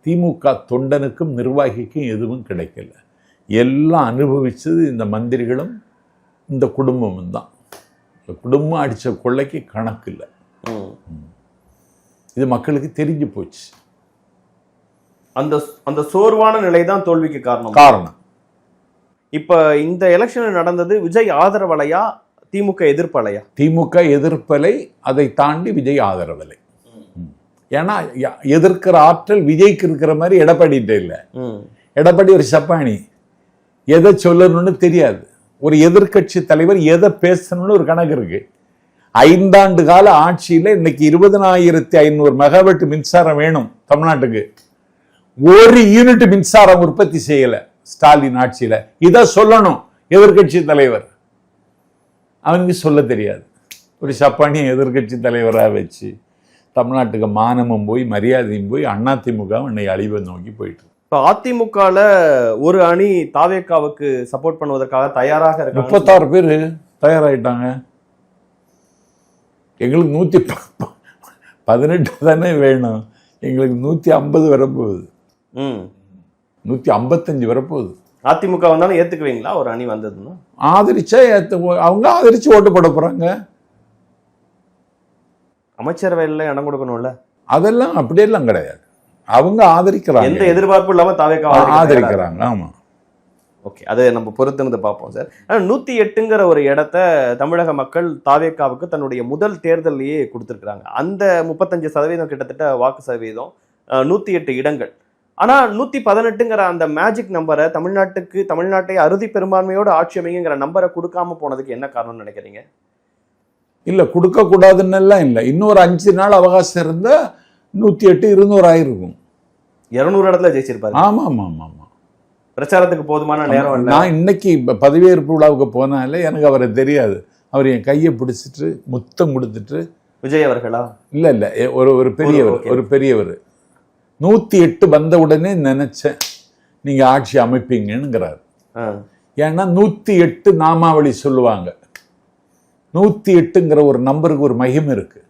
திமுக தொண்டனுக்கும் நிர்வாகிக்கும் எதுவும் கிடைக்கல. எல்லாம் அனுபவிச்சது இந்த மந்திரிகளும் இந்த குடும்பமும் தான். இந்த குடும்பம் அடித்த கொள்ளைக்கு கணக்கு இல்லை. இது மக்களுக்கு தெரிஞ்சு போச்சு. அந்த சோர்வான நிலை தான் தோல்விக்கு காரணம். இப்ப இந்த எலெக்ஷன் நடந்தது விஜய் ஆதரவலையா திமுக எதிர்ப்பலையா? திமுக எதிர்ப்பலை, அதை தாண்டி விஜய் ஆதரவலை. ஏன்னா எதிர்க்கிற ஆற்றல் விஜய்க்கு இருக்கிற மாதிரி எடப்பாடிகிட்ட இல்லை. எடப்பாடி ஒரு சப்பானி, எதை சொல்லணும்னு தெரியாது. ஒரு எதிர்கட்சி தலைவர் எதை பேசணும்னு ஒரு கணக்கு இருக்கு. 5 ஆண்டு கால ஆட்சியில் இன்னைக்கு 20,500 மெகாவாட் மின்சாரம் வேணும் தமிழ்நாட்டுக்கு. 1 யூனிட் மின்சாரம் உற்பத்தி செய்யல ஸ்டாலின் ஆட்சியில. இதை சொல்லணும் எதிர்கட்சி தலைவர். அவனுக்கு சொல்ல தெரியாது. ஒரு சப்பானிய எதிர்கட்சி தலைவராக வச்சு தமிழ்நாட்டுக்கு மானமும் போய் மரியாதையும் போய் அதிமுக இன்னைக்கு அழிவை நோக்கி போயிட்டு இருக்கு. இப்போ அதிமுகல ஒரு அணி தாவேக்காவுக்கு சப்போர்ட் பண்ணுவதற்காக தயாராக இருக்காங்க. 36 பேர் தயாராகிட்டாங்க. எங்களுக்கு 118 தானே வேணும், எங்களுக்கு 150 வரப்போகுது, 155 வரப்போகுது. அதிமுக வந்தாலும் ஏத்துக்குவீங்களா ஒரு அணி வந்ததுன்னா? ஆதரிச்சா அவங்க ஆதரிச்சு ஓட்டு போட போறாங்க. அமைச்சரவையில இடம் கொடுக்கணும்ல, அதெல்லாம் அப்படியெல்லாம் கிடையாது. அவங்க ஆதரிக்கிறாங்க, எந்த எதிர்பார்ப்பு இல்லாம தாவேக்கா ஆதரிக்கிறாங்க. ஆமா, ஓகே, அதை நம்ம பொறுத்திருந்து பார்ப்போம் சார். 108ங்கிற ஒரு இடத்த தமிழக மக்கள் தாவேக்காவுக்கு தன்னுடைய முதல் தேர்தலையே கொடுத்துருக்காங்க. அந்த 35% கிட்டத்தட்ட வாக்கு சதவீதம், 108 இடங்கள். ஆனா 118ங்கிற அந்த மேஜிக் நம்பரை தமிழ்நாட்டை அறுதி பெரும்பான்மையோட ஆட்சி அமைங்கிற நம்பரை கொடுக்காம போனதுக்கு என்ன காரணம்னு நினைக்கிறீங்க? இல்ல கொடுக்க கூடாதுன்னு எல்லாம் இல்லை. இன்னொரு 5 நாள் அவகாசம் இருந்தா 108 200 ஆயிருக்கும். 200 இடத்துல ஜெயிச்சிருப்பாரு. ஆமா ஆமா ஆமா ஆமா. பிரச்சாரத்துக்கு போதுமான நேரம் இல்லை. நான் இன்னைக்கு பதவியேற்பு விழாவுக்கு போனால எனக்கு அவரை தெரியாது. அவர் என் கையை பிடிச்சிட்டு முத்தம் கொடுத்துட்டு, விஜய் அவர்களா? இல்ல இல்ல ஒரு பெரியவர் 108 வந்த உடனே நினைச்சேன் நீங்க ஆட்சி அமைப்பீங்கிறார். ஏன்னா 108 நாமாவளி சொல்லுவாங்க. 108ங்கிற ஒரு நம்பருக்கு ஒரு மகிமை இருக்கு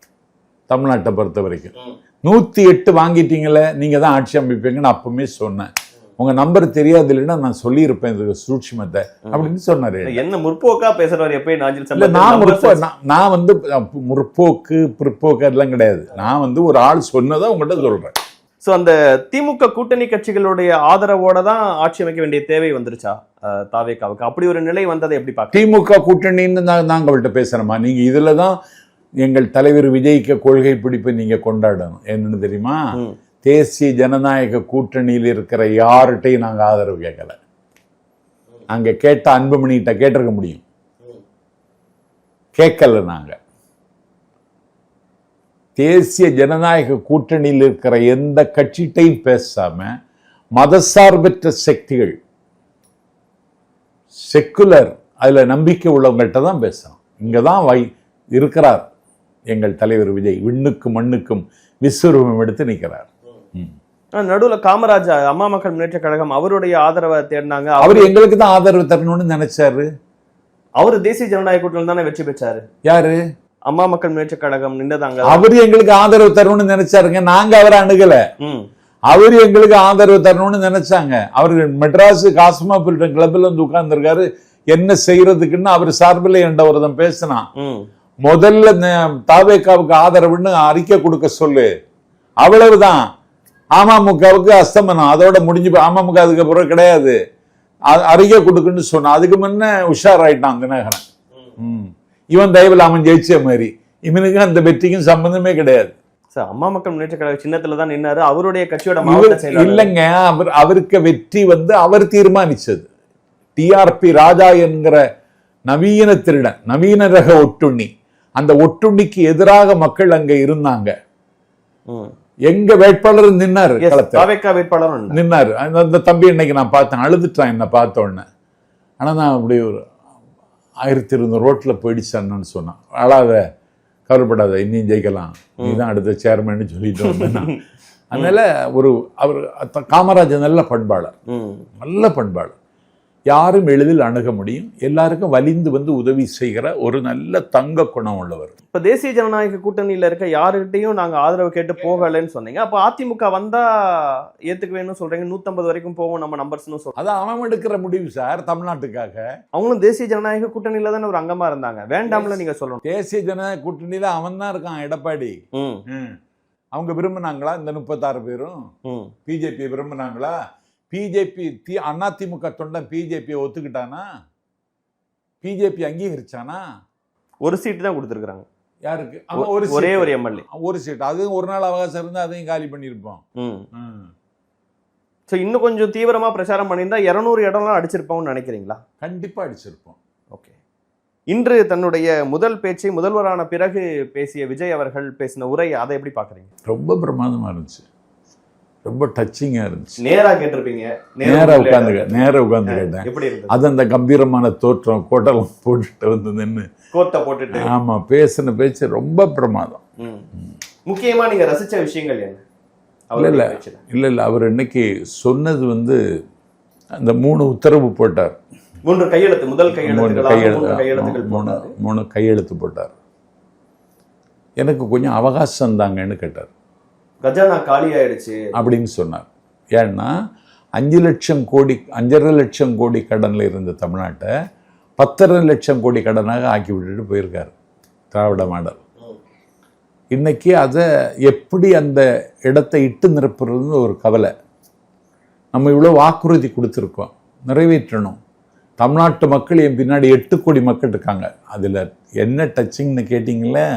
தமிழ்நாட்டை பொறுத்த வரைக்கும். 108 வாங்கிட்டீங்களே நீங்க தான் ஆட்சி அமைப்பீங்கன்னு அப்பவுமே சொன்னேன். உங்க நம்பர் தெரியாது இல்லைன்னா நான் சொல்லியிருப்பேன் இதுக்கு சூட்சுமத்தை அப்படின்னு சொன்னாரு. என்ன முற்போக்கா பேசுறவர் எப்பயும் நான் வந்து முற்போக்கு பிற்போக்கு எல்லாம் கிடையாது. நான் வந்து ஒரு ஆள் சொன்னதான் உங்கள்கிட்ட சொல்றேன். சோ அந்த திமுக கூட்டணி கட்சிகளுடைய ஆதரவோட தான் ஆட்சி அமைக்க வேண்டிய தேவை வந்துருச்சா தாவேக்காவுக்கு? அப்படி ஒரு நிலை வந்ததை எப்படி பார்க்க? திமுக கூட்டணின்னு நாங்க அவள்கிட்ட பேசுறோமா? நீங்க இதுலதான் எங்கள் தலைவர் விஜய்க்கு கொள்கை பிடிப்பு நீங்க கொண்டாடணும். என்னன்னு தெரியுமா? தேசிய ஜனநாயக கூட்டணியில் இருக்கிற யார்கிட்டையும் நாங்க ஆதரவு கேட்கல. அங்க கேட்ட அன்புமணிகிட்ட கேட்டிருக்க முடியும், கேட்கல. நாங்க தேசிய ஜனநாயக கூட்டணியில் இருக்கிற எந்த கட்சிட்டையும் பேசாம மதசார்பற்ற சக்திகள், செக்குலர், அதுல நம்பிக்கை உள்ளவங்கள்ட்ட தான் பேசணும். இங்கதான் இருக்கிறார் எங்கள் தலைவர் விஜய். விண்ணுக்கும் மண்ணுக்கும் விஸ்வரூபம் எடுத்து நிற்கிறார். நடுவுல காமராஜ் அம்மா மக்கள் முன்னேற்ற கழகம் அவருடைய ஆதரவை தேடினாங்க. அவர் எங்களுக்கு தான் ஆதரவு தரணும்னு நினைச்சாரு. அவரு தேசிய ஜனநாயக கூட்டணியில் தானே வெற்றி பெற்றாரு. யாரு? அம்மா மக்கள் முன்னேற்ற கழகம் நின்றதாங்க. அவரு எங்களுக்கு ஆதரவு தரணும்னு நினைச்சாருங்க. நாங்க அவரை அணுகல. அவரு எங்களுக்கு ஆதரவு தரணும்னு நினைச்சாங்க. அவரு மெட்ராஸ் காஸ்மோபாலிட்டன் கிளப்ல வந்து உட்கார்ந்துருக்காரு. என்ன செய்யறதுக்குன்னு அவர் சார்பில் என்ற ஒருத்தன் பேசினான். முதல்ல தாவேக்காவுக்கு ஆதரவுன்னு அறிக்கை கொடுக்க சொல்லு, அவ்வளவுதான். அமமுகவுக்கு அஸ்தமனம், அதோட முடிஞ்சு. அமமுக அதுக்கப்புறம் கிடையாது, அறிக்கை கொடுக்குன்னு சொன்னான். அதுக்கு முன்ன உஷாராயிட்டான் தினகரன். இவன் தயவில் அவன் ஜெயிச்ச மாதிரி. இவனுக்கு அந்த வெற்றிக்கும் சம்பந்தமே கிடையாது. அம்மா மக்கள் முன்னேற்ற கழக சின்னத்துல தான் நின்னாரு. அவருடைய கட்சியோட மாவட்ட செயலாளர் இல்லைங்க. அவருக்கு வெற்றி வந்து அவர் தீர்மானிச்சது. டிஆர்பி ராஜா என்கிற நவீன திருடன், நவீன ரக ஒட்டுண்ணி. அந்த ஒட்டுண்ணிக்கு எதிராக மக்கள் அங்க இருந்தாங்க. எங்க வேட்பாளர் நின்னாரு, வேட்பாளர் நின்னாரு. அந்த தம்பி இன்னைக்கு நான் பார்த்தேன், அழுதுட்டான் என்ன பார்த்த உடனே. ஆனா நான் அப்படி ஒரு 1200 ரோட்ல போயிடுச்சான்னு சொன்னான். அழாத, கவலைப்படாத, இன்னும் ஜெயிக்கலாம், நீதான் அடுத்த சேர்மன் சொல்லிட்டு வந்தேன். அதனால அவர் காமராஜர் நல்ல பண்பாளர், நல்ல பண்பாளர். யாரும் எளிதில் அணுக முடியும், எல்லாருக்கும் வலிந்து வந்து உதவி செய்கிற ஒரு நல்ல தங்க குணம் உள்ளவர். இப்ப தேசிய ஜனநாயக கூட்டணியில இருக்க யாருகிட்டையும் நாங்க ஆதரவு கேட்டு போகலன்னு சொன்னீங்க. அப்ப அதிமுக வந்தா ஏத்துக்குவேன்னு சொல்றீங்க. 150 வரைக்கும் போவோம் நம்ம நம்பர்ஸ்னு சொல்றோம். அதான் அவன் எடுக்கிற முடிவு சார் தமிழ்நாட்டுக்காக. அவங்களும் தேசிய ஜனநாயக கூட்டணியில தானே ஒரு அங்கமா இருந்தாங்க. வேண்டாம்ல நீங்க சொல்லணும். தேசிய ஜனநாயக கூட்டணியில அவன் தான் இருக்கான், எடப்பாடி. அவங்க விரும்பினாங்களா இந்த 36 பேரும்? பிஜேபி விரும்பினாங்களா? பிஜேபி அதிமுக தொண்டன் பிஜேபியை ஒத்துக்கிட்டானா? பிஜேபி அங்கீகரிச்சானா? ஒரு சீட்டு தான் கொடுத்துருக்காங்க. யாருக்கு? ஒரே ஒரு எம்எல்ஏ, ஒரு சீட். அதுவும் ஒரு நாள் அவகாசம் இருந்தா அதையும் காலி பண்ணிருப்போம். இன்னும் கொஞ்சம் தீவிரமா பிரச்சாரம் பண்ணியிருந்தா 200 இடம்லாம் அடிச்சிருப்போம்னு நினைக்கிறீங்களா? கண்டிப்பா அடிச்சிருப்போம். ஓகே. இன்று தன்னுடைய முதல் பேச்சை முதல்வரான பிறகு பேசிய விஜய் அவர்கள் பேசின உரை, அதை எப்படி பாக்குறீங்க? ரொம்ப பிரமாதமா இருந்துச்சு, ரொம்ப டச்சிங்கா இருந்துச்சு. நேரா கேட்டிருப்பீங்க? நேரா உட்கார்ந்து கேட்டேன். அது அந்த கம்பீரமான தோற்றம், கோட்டெல்லாம் போட்டுட்டு வந்து நின்று, கோட்டை போட்டுட்டு, ஆமா, பேசின பேச்சு ரொம்ப பிரமாதம். முக்கியமா நீங்க ரசிச்ச விஷயங்கள் என்ன? இல்லை அவர் இன்னைக்கு சொன்னது அந்த 3 உத்தரவு போட்டார். 3 கையெழுத்து, முதல் கையெழுத்துகள் மூணு கையெழுத்து போட்டார். எனக்கு கொஞ்சம் அவகாசம் தாங்கன்னு கேட்டார். கஜானா காலி ஆயிடுச்சு அப்படின்னு சொன்னார். ஏன்னா 5.5 லட்சம் கோடி கடனில் இருந்த தமிழ்நாட்டை 10.5 லட்சம் கோடி கடனாக ஆக்கி விட்டுட்டு போயிருக்காரு திராவிட மாடல். இன்னைக்கு அதை எப்படி அந்த இடத்தை இட்டு நிரப்புறதுன்னு ஒரு கவலை. நம்ம இவ்வளோ வாக்குறுதி கொடுத்துருக்கோம், நிறைவேற்றணும். தமிழ்நாட்டு மக்கள் என் பின்னாடி 8 கோடி மக்கள் இருக்காங்க. அதில் என்ன டச்சிங்னு கேட்டிங்களே,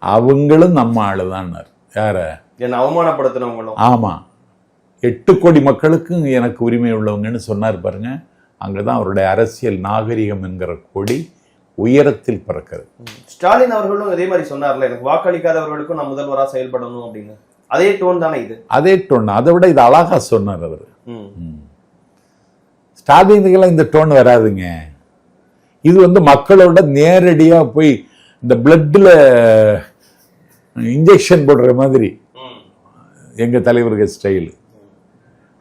அவங்களும் நம்ம ஆளு தான்னார். யார? என்ன அவமானப்படுத்தினவங்களும். ஆமாம், 8 கோடி மக்களுக்கும் எனக்கு உரிமை உள்ளவங்கன்னு சொன்னார் பாருங்க. அங்கே தான் அவருடைய அரசியல் நாகரிகம் என்கிற கொடி உயரத்தில் பறக்கிறது. ஸ்டாலின் அவர்களும் அதே மாதிரி சொன்னார்ல, எனக்கு வாக்களிக்காதவர்களுக்கும் நான் முதல்வராக செயல்படணும் அப்படின்னு. அதே டோன் தானே இது? அதே டோன். அதை விட இது அழகா சொன்னார் அவர். ஸ்டாலினுக்கெல்லாம் இந்த டோன் வராதுங்க. இது மக்களோட நேரடியா போய் இந்த பிளட்ல இன்ஜெக்ஷன் போடுற மாதிரி எங்க தலைவர்கள் ஸ்டைல்.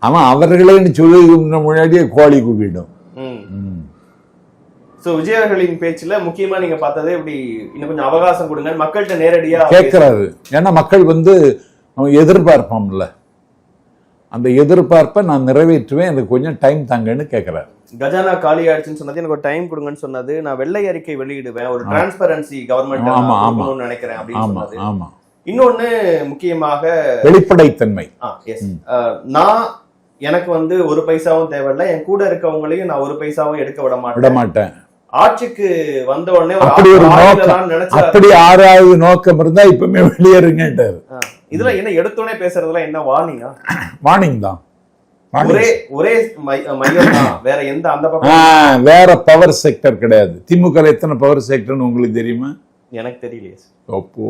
ஆமா, அவர்களேன்னு சொல்லி முன்னாடியே கோழி கூப்பிடும். விஜய் அவர்களின் பேச்சுல முக்கியமா நீங்க பார்த்தது இப்படி இன்னும் கொஞ்சம் அவகாசம் கொடுங்க, மக்கள்கிட்ட நேரடியா கேட்கிறாரு. ஏன்னா மக்கள் எதிர்பார்ப்போம்ல, அந்த எதிர்பார்ப்பை நான் நிறைவேற்றுவேன், எனக்கு கொஞ்சம் டைம் தாங்கன்னு கேட்கிறாரு. கஜானா காலி ஆயிடுச்சுன்னு சொன்னது, எனக்கு ஒரு டைம் கொடுங்கன்னு சொன்னது, நான் வெள்ளை அறிக்கை வெளியிடுவேன், ஒரு டிரான்ஸ்பரன்சி கவர்மெண்ட் நினைக்கிறேன் அப்படின்னு சொன்னது. ஆமா, இன்னொன்னு முக்கியமாக வெளிப்படைத்தன்மை. நான் எனக்கு ஒரு பைசாவும் தேவையில்லை, என் கூட இருக்கவங்களையும் நான் ஒரு பைசாவும் எடுக்க விட மாட்டேன். ஆட்சிக்கு வந்த உடனே அப்படி 6வது நோக்கம் இருந்தா இப்பவுமே வெளியேறுங்கன்றாரு. இதுல என்ன எடுத்தோடனே பேசுறதுல என்ன வார்னிங்கா? வார்னிங் தான். ஒரே மையம் தான், வேற எந்த அந்த பக்கம் வேற பவர் செக்டர் கிடையாது. திமுக எத்தனை பவர் செக்டர்னு உங்களுக்கு தெரியுமா? எனக்கு தெரியலையே. அப்போ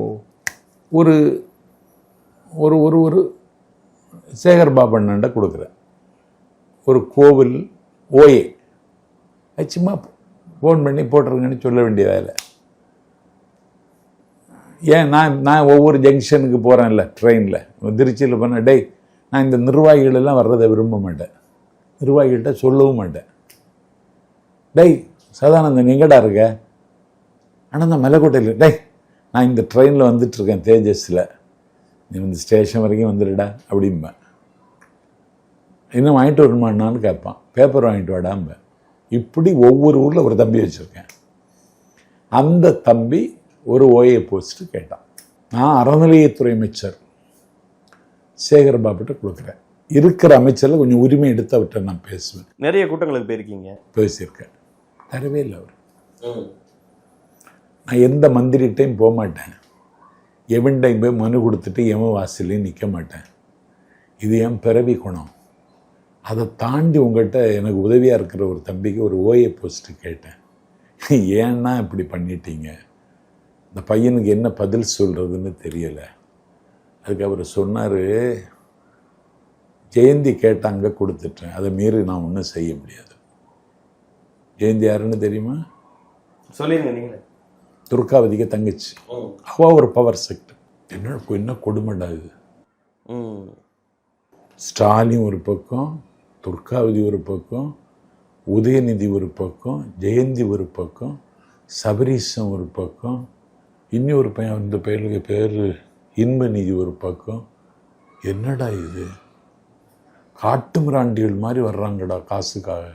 ஒரு ஒரு ஒரு ஒரு சேகர் பாபண்ணன்ட்ட கொடுக்குறேன் ஒரு கோவில் ஓஏ, சும்மா ஃபோன் பண்ணி போட்டுருங்கன்னு சொல்ல வேண்டிய வேலை. ஏன் நான் ஒவ்வொரு ஜங்ஷனுக்கு போகிறேன்ல ட்ரெயினில், திருச்சியில் போனேன், டேய் நான் இந்த நிர்வாகிகளெல்லாம் வர்றதை விரும்ப மாட்டேன், நிர்வாகிகள்கிட்ட சொல்லவும் மாட்டேன். டேய் சதானந்தன் எங்கடா இருக்க? ஆனால் நான் மலைக்கோட்டையில், டேய் நான் இந்த ட்ரெயினில் வந்துட்டுருக்கேன் தேஜஸில், நீ ஸ்டேஷன் வரைக்கும் வந்துடுடா அப்படிம்பேன். இன்னும் வாங்கிட்டு வருமானான்னு கேட்பான், பேப்பர் வாங்கிட்டு வாடாம்பேன். இப்படி ஒவ்வொரு ஊரில் ஒரு தம்பி வச்சுருக்கேன். அந்த தம்பி ஒரு ஓஏ போஸ்ட்டு கேட்டான். நான் அறநிலையத்துறை அமைச்சர் சேகர் பாபுட்ட கொடுக்குறேன். இருக்கிற அமைச்சரில் கொஞ்சம் உரிமை எடுத்து அவர்கிட்ட நான் பேசுவேன். நிறைய கூட்டங்களுக்கு போயிருக்கீங்க? பேசியிருக்கேன். தரவே இல்லை அவர். நான் எந்த மந்திரிட்டையும் போக மாட்டேன், எவன்டையும் போய் மனு கொடுத்துட்டு எவன் வாசலையும் நிற்க மாட்டேன். இது என் பிறவி குணம். அதை தாண்டி உங்கள்கிட்ட எனக்கு உதவியாக இருக்கிற ஒரு தம்பிக்கு ஒரு ஓஏ போஸ்ட்டு கேட்டேன். ஏன்னா இப்படி பண்ணிட்டீங்க, இந்த பையனுக்கு என்ன பதில் சொல்கிறதுன்னு தெரியலை. அதுக்கு அவர் சொன்னார், ஜெயந்தி கேட்டாங்க கொடுத்துட்டேன், அதை மீறி நான் ஒன்றும் செய்ய முடியாது. ஜெயந்தி யாருன்னு தெரியுமா? சொல்லிடுங்க நீங்கள். துர்காவதிக்கு தங்கச்சி. அவள் ஒரு பவர் செக்டர். என்ன கொடுமைடா இது. ஸ்டாலின் ஒரு பக்கம், துர்காவதி ஒரு பக்கம், உதயநிதி ஒரு பக்கம், ஜெயந்தி ஒரு பக்கம், சபரீசன் ஒரு பக்கம், இன்னொரு பையன் அந்த பையனுக்கு பேர் இன்பநிதி ஒரு பக்கம். என்னடா இது, காட்டுமிராண்டிகள் மாதிரி வர்றாங்கடா காசுக்காக.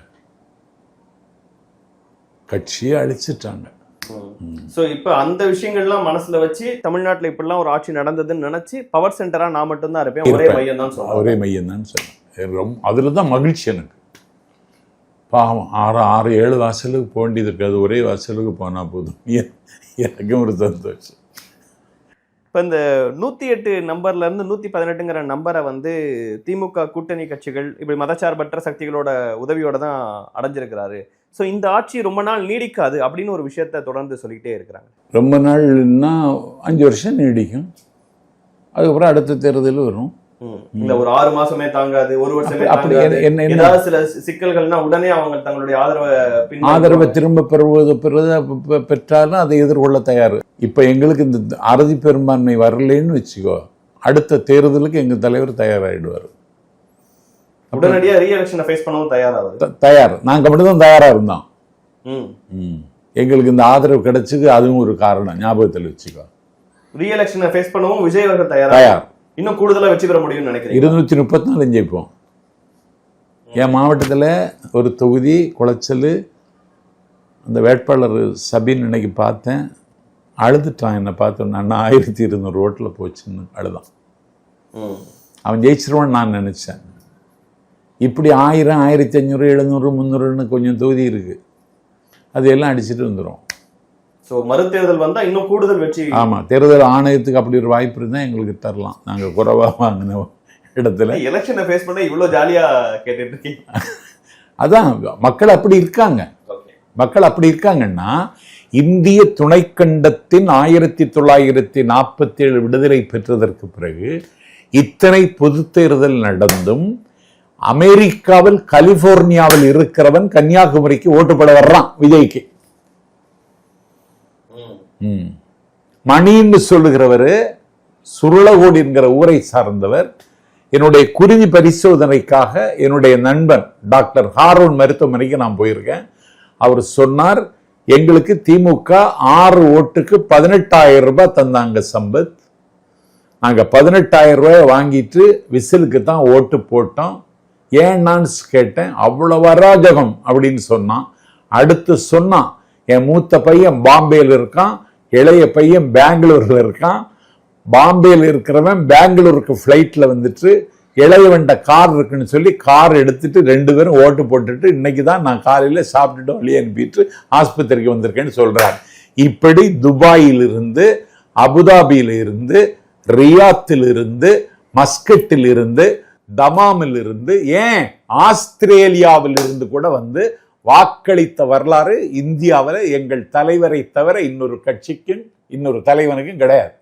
கட்சியை அழிச்சிட்டாங்க. ஸோ இப்போ அந்த விஷயங்கள்லாம் மனசுல வச்சு தமிழ்நாட்டில் இப்படிலாம் ஒரு ஆட்சி நடந்ததுன்னு நினைச்சு பவர் சென்டரா நான் மட்டும்தான் இருப்பேன், ஒரே மையம் தான் சொல்லுவேன், ஒரே மையம் தான் சொல்லுவேன். அதில் தான் மகிழ்ச்சி எனக்கு. பாவம் 6-7 வாசலுக்கு போக வேண்டியது இருக்காது, ஒரே வாசலுக்கு போனால் போதும், எனக்கும் ஒரு சந்தோஷம். இப்போ இந்த 108 நம்பர்லேருந்து 118ங்கிற நம்பரை திமுக கூட்டணி கட்சிகள் இப்படி மதச்சார்பற்ற சக்திகளோட உதவியோட தான் அடைஞ்சிருக்கிறாரு. ஸோ இந்த ஆட்சி ரொம்ப நாள் நீடிக்காது அப்படின்னு ஒரு விஷயத்த தொடர்ந்து சொல்லிக்கிட்டே இருக்கிறாங்க. ரொம்ப நாள்னா 5 வருஷம் நீடிக்கும், அதுக்கப்புறம் அடுத்த தேர்தல் வரும். இந்த ஒரு 6 மாசமே தாங்காது, ஒரு வருஷமே அப்படி தாங்காது, என்ன ஏதாவது சில சிக்கல்கள்னா உடனே அவங்க தங்களுடைய ஆதரவை திரும்ப பெற்றாலும் அதை எதிர்கொள்ள தயார். இப்ப எங்களுக்கு இந்த அறுதி பெரும்பான்மை வரலன்னு வச்சுக்கோ, அடுத்த தேர்தலுக்கு எங்க தலைவர் தயாராகிடுவார். உடனடியாக ரீஎலெக்ஷனை ஃபேஸ் பண்ணவும் தயார். நாங்க மட்டும்தான் தயாரா இருந்தோம். எங்களுக்கு இந்த ஆதரவு கிடைச்சது அதுவும் ஒரு காரணம், ஞாபகத்தில் வச்சுக்கோ. ரீஎலெக்ஷனை ஃபேஸ் பண்ணவும் விஜய் அவர்கள் தயார். இன்னும் கூடுதலா வெற்றி பெற முடியும்னு நினைக்கிறேன். 234 ஜெயிப்போம். என் மாவட்டத்தில் ஒரு தொகுதி குளச்சல், அந்த வேட்பாளர் சபின் இன்னைக்கு பார்த்தேன், அழுதுட்டான். என்னை பார்த்தோன்னா 1200 ஓட்டில் போச்சுன்னு அழுதான். அவன் ஜெயிச்சிருவான்னு நான் நினச்சேன். இப்படி 1000, 1500, 700, 300ன்னு கொஞ்சம் தொகுதி இருக்குது, அது எல்லாம் அடிச்சுட்டு வந்துடும். ஸோ மறுதேர்தல் வந்தால் இன்னும் கூடுதல் வெற்றி. ஆமாம், தேர்தல் ஆணையத்துக்கு அப்படி ஒரு வாய்ப்பு இருந்தால் எங்களுக்கு தரலாம். நாங்கள் குறைவாக வாங்கின இடத்துல எலெக்ஷனை ஃபேஸ் பண்ண இவ்வளோ ஜாலியாக கேட்டுட்டு இருக்கீங்க. அதான் மக்கள் அப்படி இருக்காங்க. மக்கள் அப்படி இருக்காங்கன்னா, இந்திய துணைக்கண்டத்தின் 1947 விடுதலை பெற்றதற்கு பிறகு இத்தனை பொது தேர்தல் நடந்தும் அமெரிக்காவில் கலிபோர்னியாவில் இருக்கிறவன் கன்னியாகுமரிக்கு ஓட்டுப்பட வர்றான் விஜய்க்கு. மணின்னு சொல்லுகிறவர் சுருளகோடு என்கிற ஊரை சார்ந்தவர். என்னுடைய குருதி பரிசோதனைக்காக என்னுடைய நண்பன் டாக்டர் ஹாரூன் மருத்துவமனைக்கு நான் போயிருக்கேன். அவர் சொன்னார், எங்களுக்கு திமுக 6 ஓட்டுக்கு 18,000 ரூபாய் தந்தாங்க சம்பத். நாங்க 18,000 ரூபாய் வாங்கிட்டு விசிலுக்கு தான் ஓட்டு போட்டோம். ஏன் நான் கேட்டேன், அவ்வளவு அராஜகம் அப்படின்னு சொன்னான். அடுத்து சொன்னான், என் மூத்த பையன் பாம்பேல இருக்கான், இளைய பையன் பெங்களூர்ல இருக்கான். பாம்பேல இருக்கிறவன் பெங்களூருக்கு ஃப்ளைட்ல வந்துட்டு இளையவன்ட கார் இருக்குன்னு சொல்லி கார் எடுத்துட்டு 2 பேரும் ஓட்டு போட்டுட்டு இன்னைக்கு தான் நான் காலையில சாப்பிட்டுட்டு வழியே அனுப்பிட்டு ஆஸ்பத்திரிக்கு வந்திருக்கேன்னு சொல்றாரு. இப்படி துபாயிலிருந்து, அபுதாபியில இருந்து, ரியாத்தில் இருந்து, மஸ்கட்டில் இருந்து, தமாமில் இருந்து, ஏன் ஆஸ்திரேலியாவில் இருந்து கூட வந்து வாக்களித்த வரலாறு இந்தியாவில் எங்கள் தலைவரை தவிர இன்னொரு கட்சிக்கும் இன்னொரு தலைவனுக்கும் கிடையாது.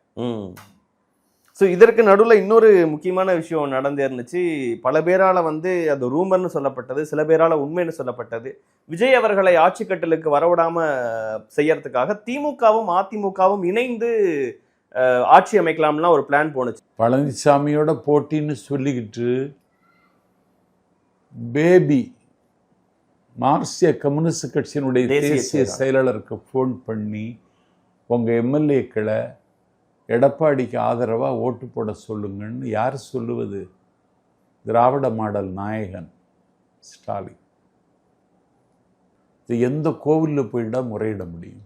ஸோ இதற்கு நடுவில் இன்னொரு முக்கியமான விஷயம் நடந்தே இருந்துச்சு. பல பேரால் வந்து அது ரூமர்னு சொல்லப்பட்டது, சில பேரால் உண்மைன்னு சொல்லப்பட்டது. விஜய் அவர்களை ஆட்சி கட்டலுக்கு வரவிடாமல் செய்யறதுக்காக திமுகவும் அதிமுகவும் இணைந்து ஆட்சி அமைக்கலாம்லாம் ஒரு பிளான் போனுச்சு. பழனிசாமியோட போட்டின்னு சொல்லிக்கிட்டு பேபி மார்க்சிய கம்யூனிஸ்ட் கட்சியினுடைய தேசிய செயலாளருக்கு ஃபோன் பண்ணி, உங்கள் எம்எல்ஏக்களை எடப்பாடிக்கு ஆதரவாக ஓட்டு போட சொல்லுங்கன்னு யார் சொல்லுவது? திராவிட மாடல் நாயகன் ஸ்டாலின். இது எந்த கோவிலில் போயிட்டா முறையிட முடியும்?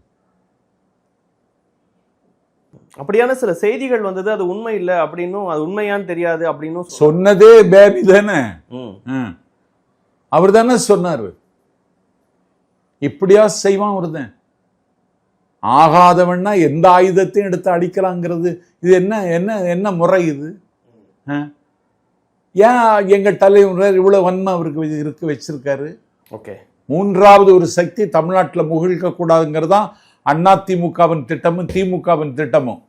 அப்படியான சில செய்திகள் வந்தது, அது உண்மை இல்லை அப்படின்னும், அது உண்மையான்னு தெரியாது அப்படின்னு சொன்னதே பேபி தானே. அவர் தானே சொன்னார். இப்படியா செய்வான் ஒருத்தன்? ஆகாதவன்னா எந்த ஆயுதத்தையும் எடுத்து அடிக்கலாங்கிறது இது என்ன என்ன என்ன முறை இது? ஏன் எங்கள் தலைவர் இவ்வளவு வன்மை அவருக்கு இருக்க வச்சிருக்காரு? ஓகே, 3வது ஒரு சக்தி தமிழ்நாட்டில் முகிழ்க்க கூடாதுங்கிறது தான் அண்ணா திமுகவின் திட்டமும் திமுகவின் திட்டமும்.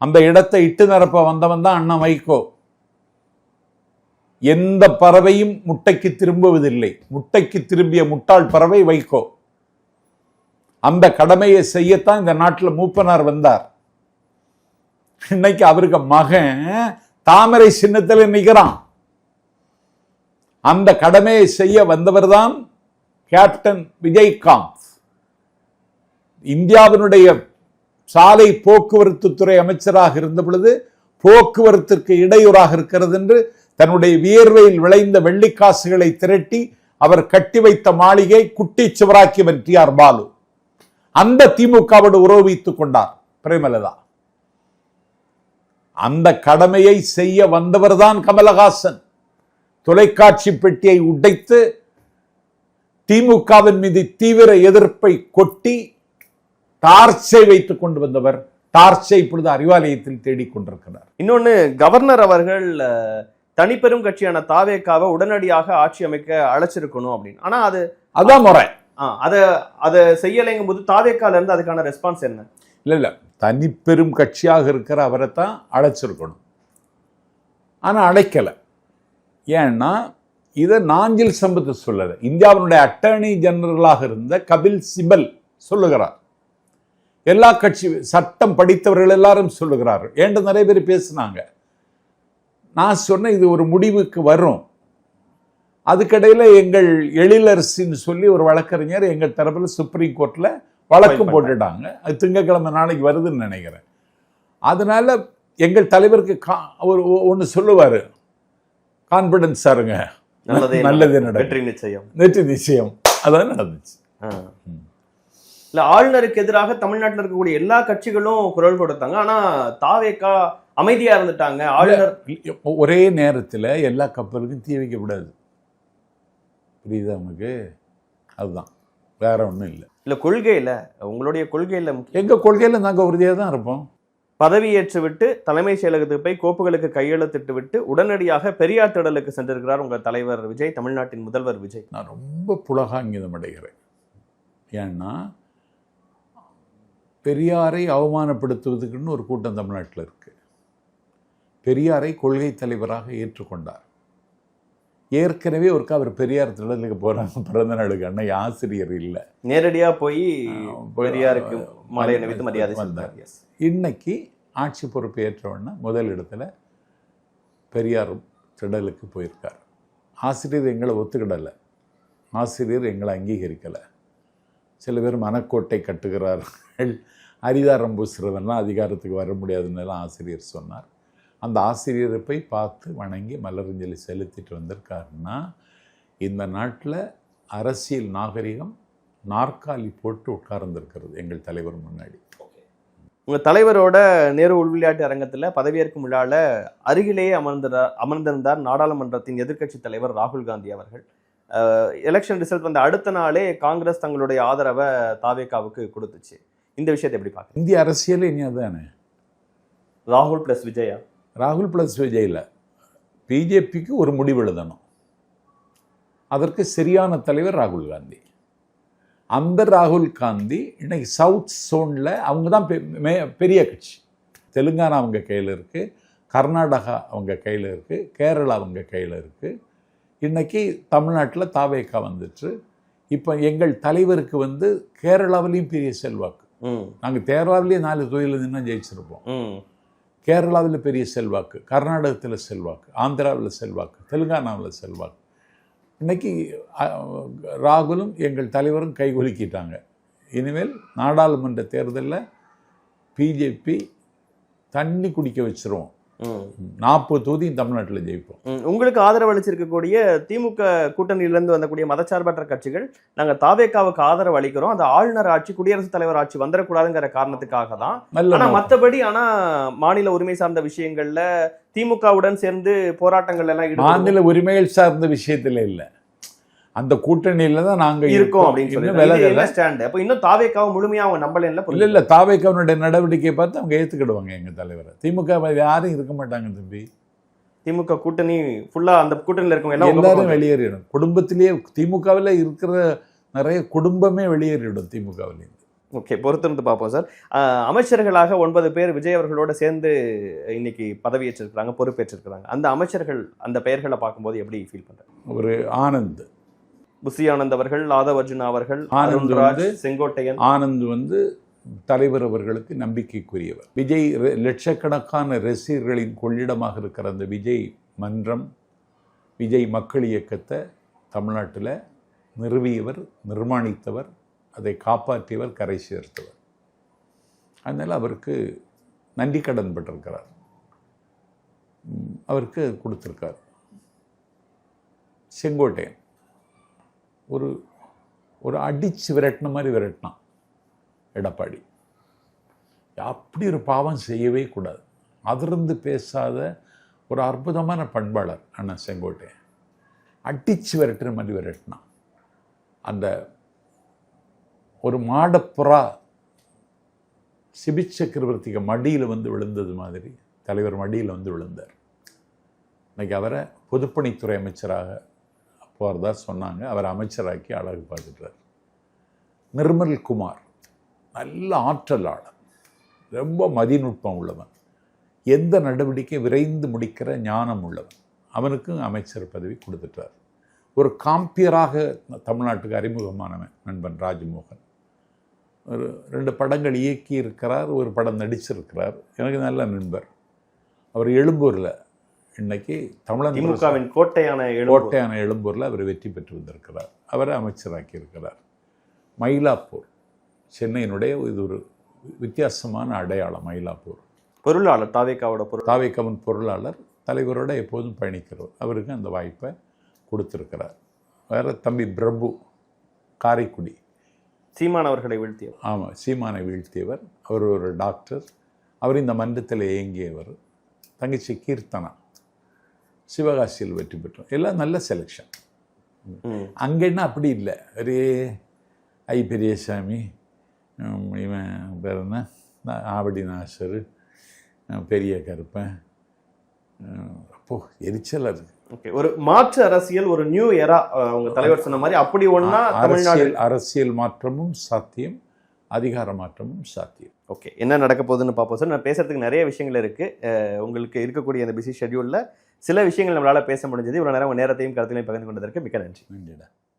அந்த இடத்தை இட்டு நிரப்ப வந்தவன் தான் அண்ணா வைகோ. எந்த பறவையும் முட்டைக்கு திரும்புவதில்லை, முட்டைக்கு திரும்பிய முட்டாள் பறவை வைகோ. அந்த கடமையை செய்யத்தான் இந்த நாட்டில் மூப்பனார் வந்தார். இன்னைக்கு அவருக்கு மகன் தாமரை சின்னத்தில் நிற்கிறான். அந்த கடமையை செய்ய வந்தவர் தான் கேப்டன் விஜயகாந்த். இந்தியாவினுடைய சாலை போக்குவரத்து துறை அமைச்சராக இருந்த பொழுது போக்குவரத்திற்கு இடையூறாக இருக்கிறது என்று தன்னுடைய வியர்வையில் விளைந்த வெள்ளிக்காசுகளை திரட்டி அவர் கட்டி வைத்த மாளிகை குட்டி சிவராக்கியவன் டி.ஆர். பாலு. அந்த திமுகவோடு உறவு வைத்துக் கொண்டார் பிரேமலதா. அந்த கடமையை செய்ய வந்தவர் தான் கமலஹாசன். தொலைக்காட்சி பெட்டியை உடைத்து திமுகவின் மீது தீவிர எதிர்ப்பை கொட்டி டார்ச்சை வைத்துக் கொண்டு வந்தவர். டார்ச்சை இப்பொழுது அறிவாலயத்தில் தேடிக்கொண்டிருக்கிறார். இன்னொன்னு, கவர்னர் அவர்கள் தனிப்பெரும் கட்சியான தாவேகாவை உடனடியாக ஆட்சி அமைக்க அழைச்சிருக்கணும் அப்படின்னு. ஆனா அதான் முறை. அதை செய்யலைங்கும் போது தாவேகால இருந்து அதுக்கான ரெஸ்பான்ஸ் என்ன? இல்ல தனிப்பெரும் கட்சியாக இருக்கிற அவரை தான் அழைச்சிருக்கணும். ஆனால் அழைக்கலை. ஏன்னா இதை நாஞ்சில் சம்பத் சொல்லலை, இந்தியாவினுடைய அட்டர்னி ஜெனரலாக இருந்த கபில் சிபல் சொல்லுகிறார். எல்லா கட்சி சட்டம் படித்தவர்கள் எல்லாரும் சொல்லுகிறார்கள். ஏன்ட்டு நிறைய பேர் பேசினாங்க. நான் சொன்ன இது ஒரு முடிவுக்கு வரும். அதுக்கடையில் எங்கள் எழிலரசின்னு சொல்லி ஒரு வழக்கறிஞர் எங்கள் தரப்பில் சுப்ரீம் கோர்ட்டில் வழக்கும் போட்டுட்டாங்க. அது திங்கட்கிழமை நாளைக்கு வருதுன்னு நினைக்கிறேன். அதனால எங்கள் தலைவருக்கு அவர் ஒன்று சொல்லுவார், கான்பிடன்ஸா இருங்க, நல்லது நடக்கும், வெற்றி நிச்சயம். அதான் நடந்துச்சு. இல்ல, ஆளுநருக்கு எதிராக தமிழ்நாட்டில் இருக்கக்கூடிய எல்லா கட்சிகளும் குரல் கொடுத்தாங்க. ஆனா தாவேகா அமைதியா இருந்துட்டாங்க. ஆளுநர் ஒரே நேரத்தில் எல்லா கப்பலுக்கும் தீ வைக்கக்கூடாது, புரியுதா நமக்கு? அதுதான், வேற ஒன்றும் இல்லை. இல்ல, கொள்கையில உங்களுடைய கொள்கையில எங்க கொள்கையில நாங்கள் உறுதியாக தான் இருப்போம். பதவியேற்று விட்டு தலைமை செயலகத்துக்கு போய் கோப்புகளுக்கு கையெழுத்திட்டு விட்டு உடனடியாக பெரியார் திடலுக்கு சென்றிருக்கிறார் உங்க தலைவர் விஜய், தமிழ்நாட்டின் முதல்வர் விஜய். நான் ரொம்ப புலகாங்கிதம் அடைகிறேன். ஏன்னா பெரியாரை அவமானப்படுத்துவதுக்குன்னு ஒரு கூட்டம் தமிழ்நாட்டில் இருக்கு. பெரியாரை கொள்கை தலைவராக ஏற்றுக்கொண்டார். ஏற்கனவே ஒருக்கா அவர் பெரியார் திடலுக்கு போறாங்க பிறந்த நாளுக்கு. அன்னைக்கு ஆசிரியர் இல்லை, நேரடியாக போய் பெரியாருக்கு மாலை அணிவித்து மரியாதை வந்தார். இன்னைக்கு ஆட்சி பொறுப்பு ஏற்றவுடனே முதல் இடத்துல பெரியார் திடலுக்கு போயிருக்கார். ஆசிரியர் எங்களை ஒத்துக்கிடலை, ஆசிரியர் எங்களை அங்கீகரிக்கலை. சில பேர் மனக்கோட்டை கட்டுகிறார்கள், அரிதாரம் பூசுறவெல்லாம் அதிகாரத்துக்கு வர முடியாதுன்னு ஆசிரியர் சொன்னார். அந்த ஆசிரியரை போய் பார்த்து வணங்கி மலரஞ்சலி செலுத்திட்டு வந்திருக்காருன்னா இந்த நாட்டில் அரசியல் நாகரிகம் நாற்காலி போட்டு உட்கார்ந்துருக்கிறது எங்கள் தலைவர் முன்னாடி. உங்கள் தலைவரோட நேரு உள்விளையாட்டு அரங்கத்தில் பதவியேற்கும் விழாவில் அருகிலேயே அமர்ந்திருந்தார் நாடாளுமன்றத்தின் எதிர்க்கட்சி தலைவர் ராகுல் காந்தி அவர்கள். எலெக்ஷன் ரிசல்ட் வந்த அடுத்த நாளே காங்கிரஸ் தங்களுடைய ஆதரவை தாவேகாவுக்கு கொடுத்துச்சு. இந்த விஷயத்தை எப்படி பார்க்க? இந்திய அரசியல் இனி அதுதானே, ராகுல் பிளஸ் விஜயா? ராகுல் பிளஸ் விஜயில் பிஜேபிக்கு ஒரு முடிவு எழுதணும். அதற்கு சரியான தலைவர் ராகுல் காந்தி. அந்த ராகுல் காந்தி இன்னைக்கு சவுத் சோனில் அவங்க தான் பெரிய கட்சி. தெலுங்கானா அவங்க கையில் இருக்குது, கர்நாடகா அவங்க கையில் இருக்குது, கேரளா அவங்க கையில் இருக்குது. இன்னைக்கு தமிழ்நாட்டில் தாவேகா வந்துட்டு இப்போ எங்கள் தலைவருக்கு கேரளாவிலையும் பெரிய செல்வாக்கு. நாங்கள் கேரளாவிலேயே 4 தொகுதியில் நின்று ஜெயிச்சிருப்போம். கேரளாவில் பெரிய செல்வாக்கு, கர்நாடகத்தில் செல்வாக்கு, ஆந்திராவில் செல்வாக்கு, தெலுங்கானாவில் செல்வாக்கு. இன்னைக்கு ராகுலும் எங்கள் தலைவரும் கைகுலுக்கிட்டாங்க. இனிமேல் நாடாளுமன்ற தேர்தலில் பிஜேபி தண்ணி குடிக்க வச்சிருவோம். 40 தொகுதியும் தமிழ்நாட்டில் ஜெயிப்போம். உங்களுக்கு ஆதரவு அளிச்சிருக்கக்கூடிய திமுக கூட்டணியிலிருந்து வந்தக்கூடிய மதச்சார்பற்ற கட்சிகள் நாங்கள் தாவேகாவுக்கு ஆதரவு அளிக்கிறோம், அந்த ஆளுநர் ஆட்சி குடியரசுத் தலைவர் ஆட்சி வந்துடக்கூடாதுங்கிற காரணத்துக்காக தான். ஆனா மற்றபடி மாநில உரிமை சார்ந்த விஷயங்கள்ல திமுகவுடன் சேர்ந்து போராட்டங்கள் எல்லாம் மாநில உரிமைகள் சார்ந்த விஷயத்துல இல்லை, அந்த கூட்டணியில தான் நாங்க இருக்கோம் அப்படின்னு சொல்லி. அப்ப இன்னும் தாவேகாவை முழுமையா அவங்க நம்பல. இல்ல, தாவேகாவுடைய நடவடிக்கையை பார்த்து அவங்க ஏத்துக்கிடுவாங்க எங்க தலைவரை. திமுக யாரும் இருக்க மாட்டாங்க தம்பி. திமுக கூட்டணி ஃபுல்லா அந்த கூட்டணியில இருக்கவங்க எல்லாரும் வெளியேறிடும். குடும்பத்திலேயே திமுகவில் இருக்கிற நிறைய குடும்பமே வெளியேறிடும் திமுகவில். ஓகே, பொறுத்திருந்து பார்ப்போம் சார். அமைச்சர்களாக 9 பேர் விஜய் அவர்களோட சேர்ந்து இன்னைக்கு பதவியேற்றிருக்கிறாங்க, பொறுப்பேற்றிருக்கிறாங்க. அந்த அமைச்சர்கள் அந்த பெயர்களை பார்க்கும்போது எப்படி ஃபீல் பண்றாங்க? ஒரு ஆனந்த், புசி ஆனந்த் அவர்கள், ஆதவ் அர்ஜுனா அவர்கள், செங்கோட்டையன். ஆனந்த் தலைவர் அவர்களுக்கு நம்பிக்கைக்குரியவர். விஜய் லட்சக்கணக்கான ரசிகர்களின் கொள்ளிடமாக இருக்கிற அந்த விஜய் மன்றம், விஜய் மக்கள் இயக்கத்தை தமிழ்நாட்டில் நிறுவியவர், நிர்மாணித்தவர், அதை காப்பாற்றியவர், கரை சேர்த்தவர். அதனால் அவருக்கு நன்றி கடன் பட்டிருக்கிறார், அவருக்கு கொடுத்துருக்கார். செங்கோட்டையன் ஒரு அடிச்சு விரட்டின மாதிரி விரட்டினான் எடப்பாடி. அப்படி ஒரு பாவம் செய்யவே கூடாது. அதிலிருந்து பேசாத ஒரு அற்புதமான பண்பாளர் அண்ணன் செங்கோட்டையன். அடிச்சு விரட்டுற மாதிரி விரட்டினான். அந்த ஒரு மாடப்புறா சிபி சக்கரவர்த்திக்கு மடியில் விழுந்தது மாதிரி தலைவர் மடியில் விழுந்தார். இன்னைக்கு அவரை பொதுப்பணித்துறை அமைச்சராக போகிறதா சொன்னாங்க. அவர் அமைச்சராக்கி அழகு பார்த்துட்டார். நிர்மல் குமார் நல்ல ஆற்றலாளர், ரொம்ப மதிநுட்பம் உள்ளவன். எந்த நடவடிக்கை விரைந்து முடிக்கிற ஞானம் உள்ளவன். அவனுக்கும் அமைச்சர் பதவி கொடுத்துட்டார். ஒரு காம்பியராக தமிழ்நாட்டுக்கு அறிமுகமானவன் நண்பன் ராஜ்மோகன். ஒரு 2 படங்கள் இயக்கி இருக்கிறார், ஒரு படம் நடிச்சிருக்கிறார். எனக்கு நல்ல நண்பர். அவர் எழும்பூரில் இன்னைக்கு திமுகவின் கோட்டையான எழும்பூரில் அவர் வெற்றி பெற்று வந்திருக்கிறார். அவரை அமைச்சராக்கி இருக்கிறார். மயிலாப்பூர் சென்னையினுடைய இது ஒரு வித்தியாசமான அடையாளம். மயிலாப்பூர் பொருளாளர் தாவேக்காவின் பொருளாளர், தலைவரோட எப்போதும் பயணிக்கிறவர். அவருக்கு அந்த வாய்ப்பை கொடுத்துருக்கிறார். வேறு தம்பி பிரபு காரைக்குடி, சீமானவர்களை வீழ்த்தியவர். ஆமாம், சீமானை வீழ்த்தியவர். அவர் ஒரு டாக்டர். அவர் இந்த மன்றத்தில் இயங்கியவர். தங்கச்சி கீர்த்தனா சிவகாசியில் வெற்றி பெற்றோம். எல்லாம் நல்ல செலெக்ஷன். அங்கன்னா அப்படி இல்லை. ஒரே பெரியசாமி, இவன் பேர் என்ன, ஆவடி நாசர், பெரிய கருப்பன், அப்போ எரிச்சல். அது ஓகே, ஒரு மாற்று அரசியல், ஒரு நியூ எரா, அவங்க தலைவர் சொன்ன மாதிரி அப்படி ஒன்றா தமிழ்நாடு அரசியல் மாற்றமும் சாத்தியம், அதிகார மாற்றமும் சாத்தியம். ஓகே, என்ன நடக்க போகுதுன்னு பார்ப்போம் சார். நான் பேசுறதுக்கு நிறைய விஷயங்கள் இருக்குது. உங்களுக்கு இருக்கக்கூடிய அந்த பிஸி ஷெட்யூலில் சில விஷயங்கள் நம்மளால் பேச முடிஞ்சது. இவ்வளோ நேரம் உங்கள் நேரத்தையும் கருத்துக்களையும் பகிர்ந்து கொண்டதற்கு மிக்க நன்றி. நன்றிடா.